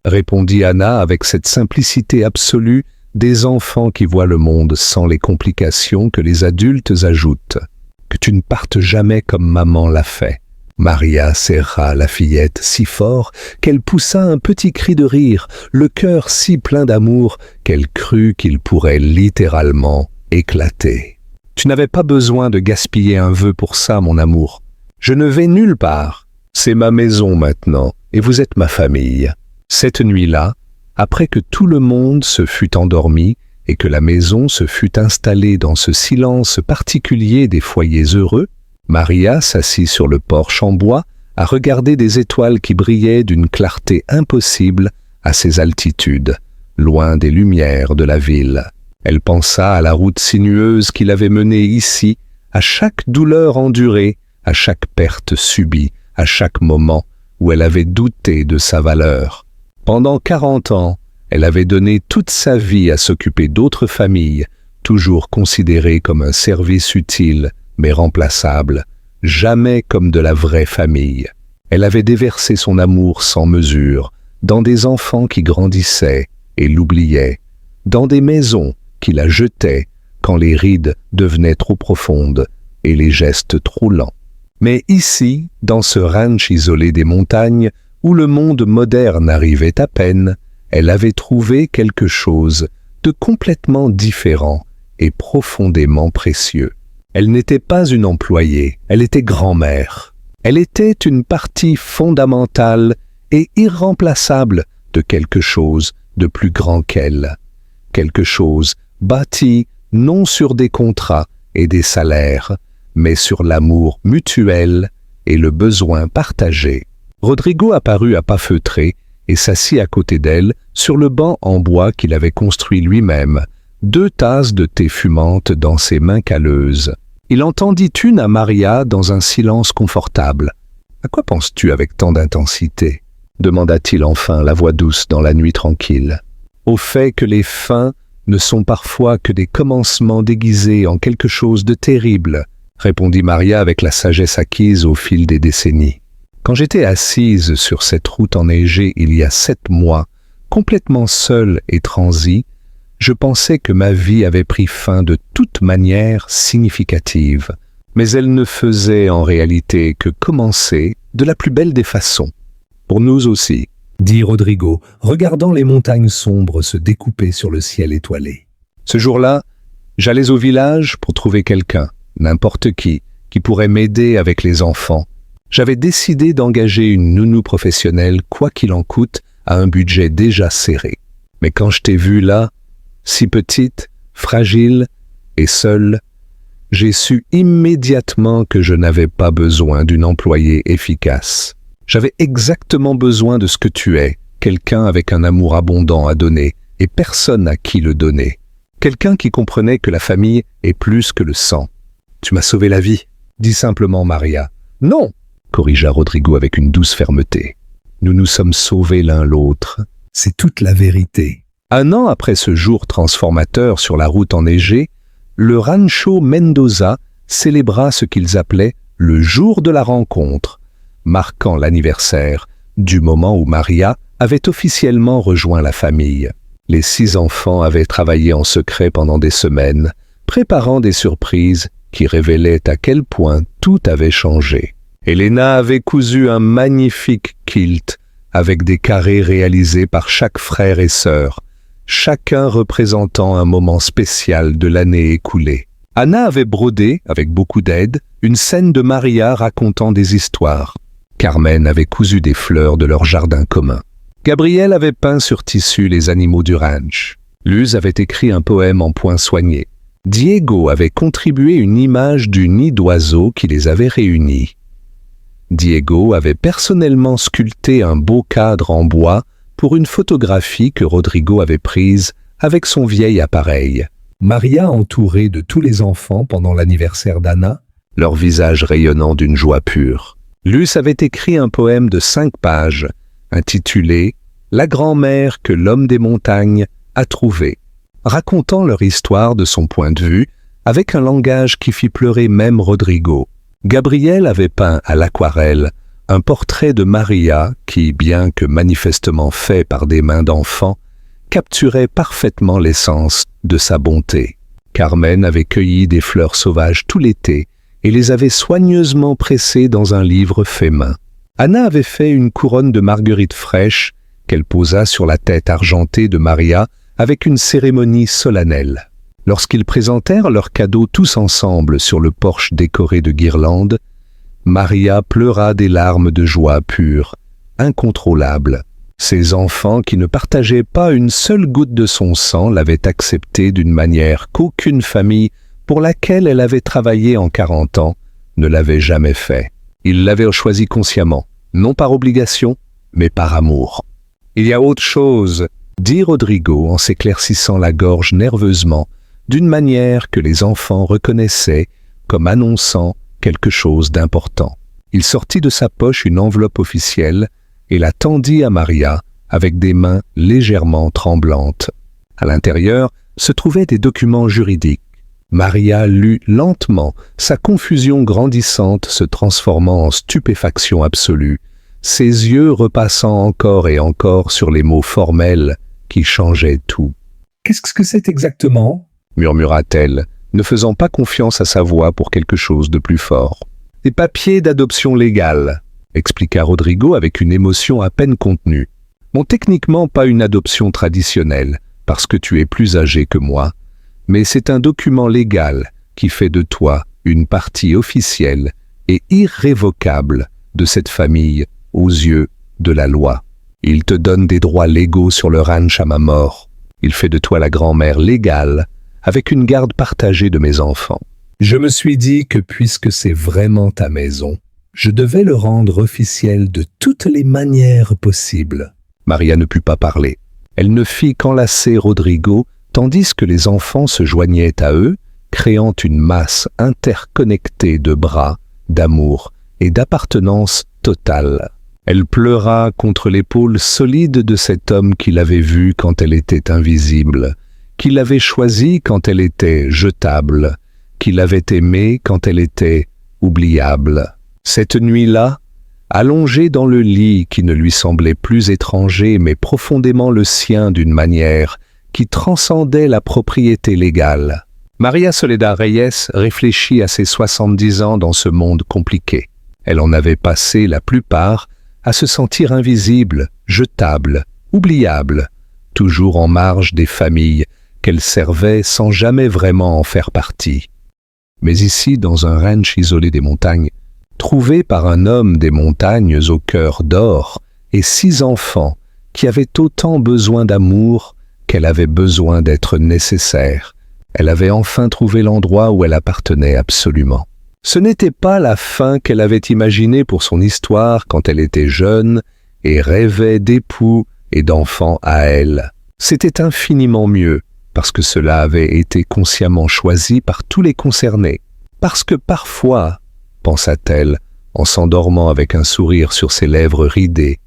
[SPEAKER 1] répondit Anna avec cette simplicité absolue des enfants qui voient le monde sans les complications que les adultes ajoutent. Que tu ne partes jamais comme maman l'a fait. Maria serra la fillette si fort qu'elle poussa un petit cri de rire, le cœur si plein d'amour qu'elle crut qu'il pourrait littéralement éclater. Tu n'avais pas besoin de gaspiller un vœu pour ça, mon amour. Je ne vais nulle part. C'est ma maison maintenant, et vous êtes ma famille. Cette nuit-là, après que tout le monde se fut endormi et que la maison se fut installée dans ce silence particulier des foyers heureux, Maria s'assit sur le porche en bois à regarder des étoiles qui brillaient d'une clarté impossible à ces altitudes, loin des lumières de la ville. Elle pensa à la route sinueuse qui l'avait menée ici, à chaque douleur endurée, à chaque perte subie, à chaque moment où elle avait douté de sa valeur. Pendant 40 ans, elle avait donné toute sa vie à s'occuper d'autres familles, toujours considérées comme un service utile, mais remplaçable, jamais comme de la vraie famille. Elle avait déversé son amour sans mesure, dans des enfants qui grandissaient et l'oubliaient, dans des maisons qui la jetaient quand les rides devenaient trop profondes et les gestes trop lents. Mais ici, dans ce ranch isolé des montagnes, où le monde moderne arrivait à peine, elle avait trouvé quelque chose de complètement différent et profondément précieux. Elle n'était pas une employée, elle était grand-mère. Elle était une partie fondamentale et irremplaçable de quelque chose de plus grand qu'elle. Quelque chose bâti non sur des contrats et des salaires, mais sur l'amour mutuel et le besoin partagé. Rodrigo apparut à pas feutrés et s'assit à côté d'elle sur le banc en bois qu'il avait construit lui-même, 2 tasses de thé fumantes dans ses mains calleuses. Il entendit une à Maria dans un silence confortable. « À quoi penses-tu avec tant d'intensité » demanda-t-il enfin, la voix douce dans la nuit tranquille. « Au fait que les fins ne sont parfois que des commencements déguisés en quelque chose de terrible » répondit Maria avec la sagesse acquise au fil des décennies. Quand j'étais assise sur cette route enneigée il y a 7 mois, complètement seule et transie, je pensais que ma vie avait pris fin de toute manière significative, mais elle ne faisait en réalité que commencer de la plus belle des façons. Pour nous aussi, dit Rodrigo, regardant les montagnes sombres se découper sur le ciel étoilé. Ce jour-là, j'allais au village pour trouver quelqu'un, n'importe qui pourrait m'aider avec les enfants. J'avais décidé d'engager une nounou professionnelle, quoi qu'il en coûte, à un budget déjà serré. Mais quand je t'ai vue là, si petite, fragile et seule, j'ai su immédiatement que je n'avais pas besoin d'une employée efficace. J'avais exactement besoin de ce que tu es, quelqu'un avec un amour abondant à donner et personne à qui le donner. Quelqu'un qui comprenait que la famille est plus que le sang. Tu m'as sauvé la vie, dit simplement Maria. Non, corrigea Rodrigo avec une douce fermeté. Nous nous sommes sauvés l'un l'autre.
[SPEAKER 2] C'est toute la vérité.
[SPEAKER 1] 1 an après ce jour transformateur sur la route enneigée, le Rancho Mendoza célébra ce qu'ils appelaient le jour de la rencontre, marquant l'anniversaire du moment où Maria avait officiellement rejoint la famille. Les 6 enfants avaient travaillé en secret pendant des semaines, préparant des surprises qui révélaient à quel point tout avait changé. Elena avait cousu un magnifique kilt avec des carrés réalisés par chaque frère et sœur, chacun représentant un moment spécial de l'année écoulée. Anna avait brodé, avec beaucoup d'aide, une scène de Maria racontant des histoires. Carmen avait cousu des fleurs de leur jardin commun. Gabriel avait peint sur tissu les animaux du ranch. Luz avait écrit un poème en points soignés. Diego avait contribué une image du nid d'oiseau qui les avait réunis. Diego avait personnellement sculpté un beau cadre en bois pour une photographie que Rodrigo avait prise avec son vieil appareil.
[SPEAKER 2] Maria, entourée de tous les enfants pendant l'anniversaire d'Anna,
[SPEAKER 1] leur visage rayonnant d'une joie pure. Luz avait écrit un poème de 5 pages, intitulé « La grand-mère que l'homme des montagnes a trouvée », racontant leur histoire de son point de vue, avec un langage qui fit pleurer même Rodrigo. Gabriel avait peint à l'aquarelle un portrait de Maria qui, bien que manifestement fait par des mains d'enfant, capturait parfaitement l'essence de sa bonté. Carmen avait cueilli des fleurs sauvages tout l'été et les avait soigneusement pressées dans un livre fait main. Anna avait fait une couronne de marguerites fraîches qu'elle posa sur la tête argentée de Maria avec une cérémonie solennelle. Lorsqu'ils présentèrent leurs cadeaux tous ensemble sur le porche décoré de guirlandes, Maria pleura des larmes de joie pure, incontrôlables. Ses enfants, qui ne partageaient pas une seule goutte de son sang, l'avaient acceptée d'une manière qu'aucune famille pour laquelle elle avait travaillé en 40 ans ne l'avait jamais fait. Ils l'avaient choisi consciemment, non par obligation, mais par amour. « Il y a autre chose », dit Rodrigo en s'éclaircissant la gorge nerveusement, d'une manière que les enfants reconnaissaient comme annonçant quelque chose d'important. Il sortit de sa poche une enveloppe officielle et la tendit à Maria avec des mains légèrement tremblantes. À l'intérieur se trouvaient des documents juridiques. Maria lut lentement, sa confusion grandissante se transformant en stupéfaction absolue, ses yeux repassant encore et encore sur les mots formels qui changeaient tout.
[SPEAKER 2] « Qu'est-ce que c'est exactement ?»
[SPEAKER 1] murmura-t-elle, ne faisant pas confiance à sa voix pour quelque chose de plus fort. « Des papiers d'adoption légale », expliqua Rodrigo avec une émotion à peine contenue. « Bon, techniquement pas une adoption traditionnelle, parce que tu es plus âgé que moi, mais c'est un document légal qui fait de toi une partie officielle et irrévocable de cette famille aux yeux de la loi. Il te donne des droits légaux sur le ranch à ma mort. Il fait de toi la grand-mère légale avec une garde partagée de mes enfants. »
[SPEAKER 2] Je me suis dit que puisque c'est vraiment ta maison, je devais le rendre officiel de toutes les manières possibles.
[SPEAKER 1] Maria ne put pas parler. Elle ne fit qu'enlacer Rodrigo, tandis que les enfants se joignaient à eux, créant une masse interconnectée de bras, d'amour et d'appartenance totale. Elle pleura contre l'épaule solide de cet homme qui l'avait vue quand elle était invisible, qui l'avait choisie quand elle était jetable, qui l'avait aimée quand elle était oubliable. Cette nuit-là, allongée dans le lit qui ne lui semblait plus étranger mais profondément le sien d'une manière qui transcendait la propriété légale, Maria Soledad Reyes réfléchit à ses 70 ans dans ce monde compliqué. Elle en avait passé la plupart à se sentir invisible, jetable, oubliable, toujours en marge des familles qu'elle servait sans jamais vraiment en faire partie. Mais ici, dans un ranch isolé des montagnes, trouvé par un homme des montagnes au cœur d'or et 6 enfants qui avaient autant besoin d'amour qu'elle avait besoin d'être nécessaire, Elle avait enfin trouvé l'endroit où elle appartenait absolument. Ce n'était pas la fin qu'elle avait imaginée pour son histoire quand elle était jeune et rêvait d'époux et d'enfants à elle. C'était infiniment mieux, parce que cela avait été consciemment choisi par tous les concernés. Parce que parfois, pensa-t-elle, en s'endormant avec un sourire sur ses lèvres ridées,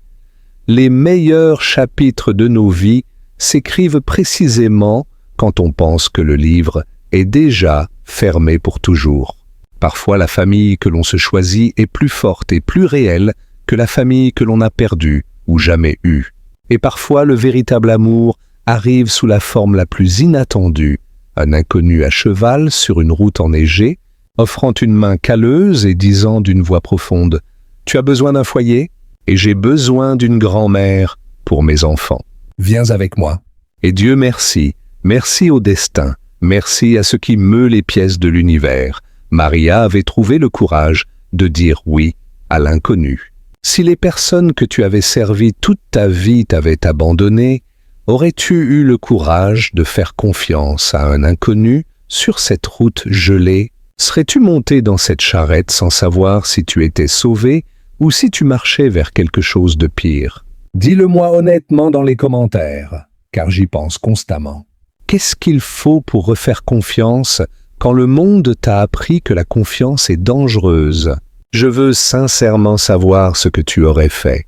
[SPEAKER 1] les meilleurs chapitres de nos vies s'écrivent précisément quand on pense que le livre est déjà fermé pour toujours. Parfois, la famille que l'on se choisit est plus forte et plus réelle que la famille que l'on a perdue ou jamais eue. Et parfois, le véritable amour arrive sous la forme la plus inattendue, un inconnu à cheval sur une route enneigée, offrant une main calleuse et disant d'une voix profonde « Tu as besoin d'un foyer ? Et j'ai besoin d'une grand-mère pour mes enfants. Viens avec moi. » Et Dieu merci, merci au destin, merci à ce qui meut les pièces de l'univers. Maria avait trouvé le courage de dire oui à l'inconnu. Si les personnes que tu avais servies toute ta vie t'avaient abandonné, aurais-tu eu le courage de faire confiance à un inconnu sur cette route gelée? Serais-tu monté dans cette charrette sans savoir si tu étais sauvé ou si tu marchais vers quelque chose de pire?
[SPEAKER 2] Dis-le-moi honnêtement dans les commentaires, car j'y pense constamment.
[SPEAKER 1] Qu'est-ce qu'il faut pour refaire confiance quand le monde t'a appris que la confiance est dangereuse? Je veux sincèrement savoir ce que tu aurais fait.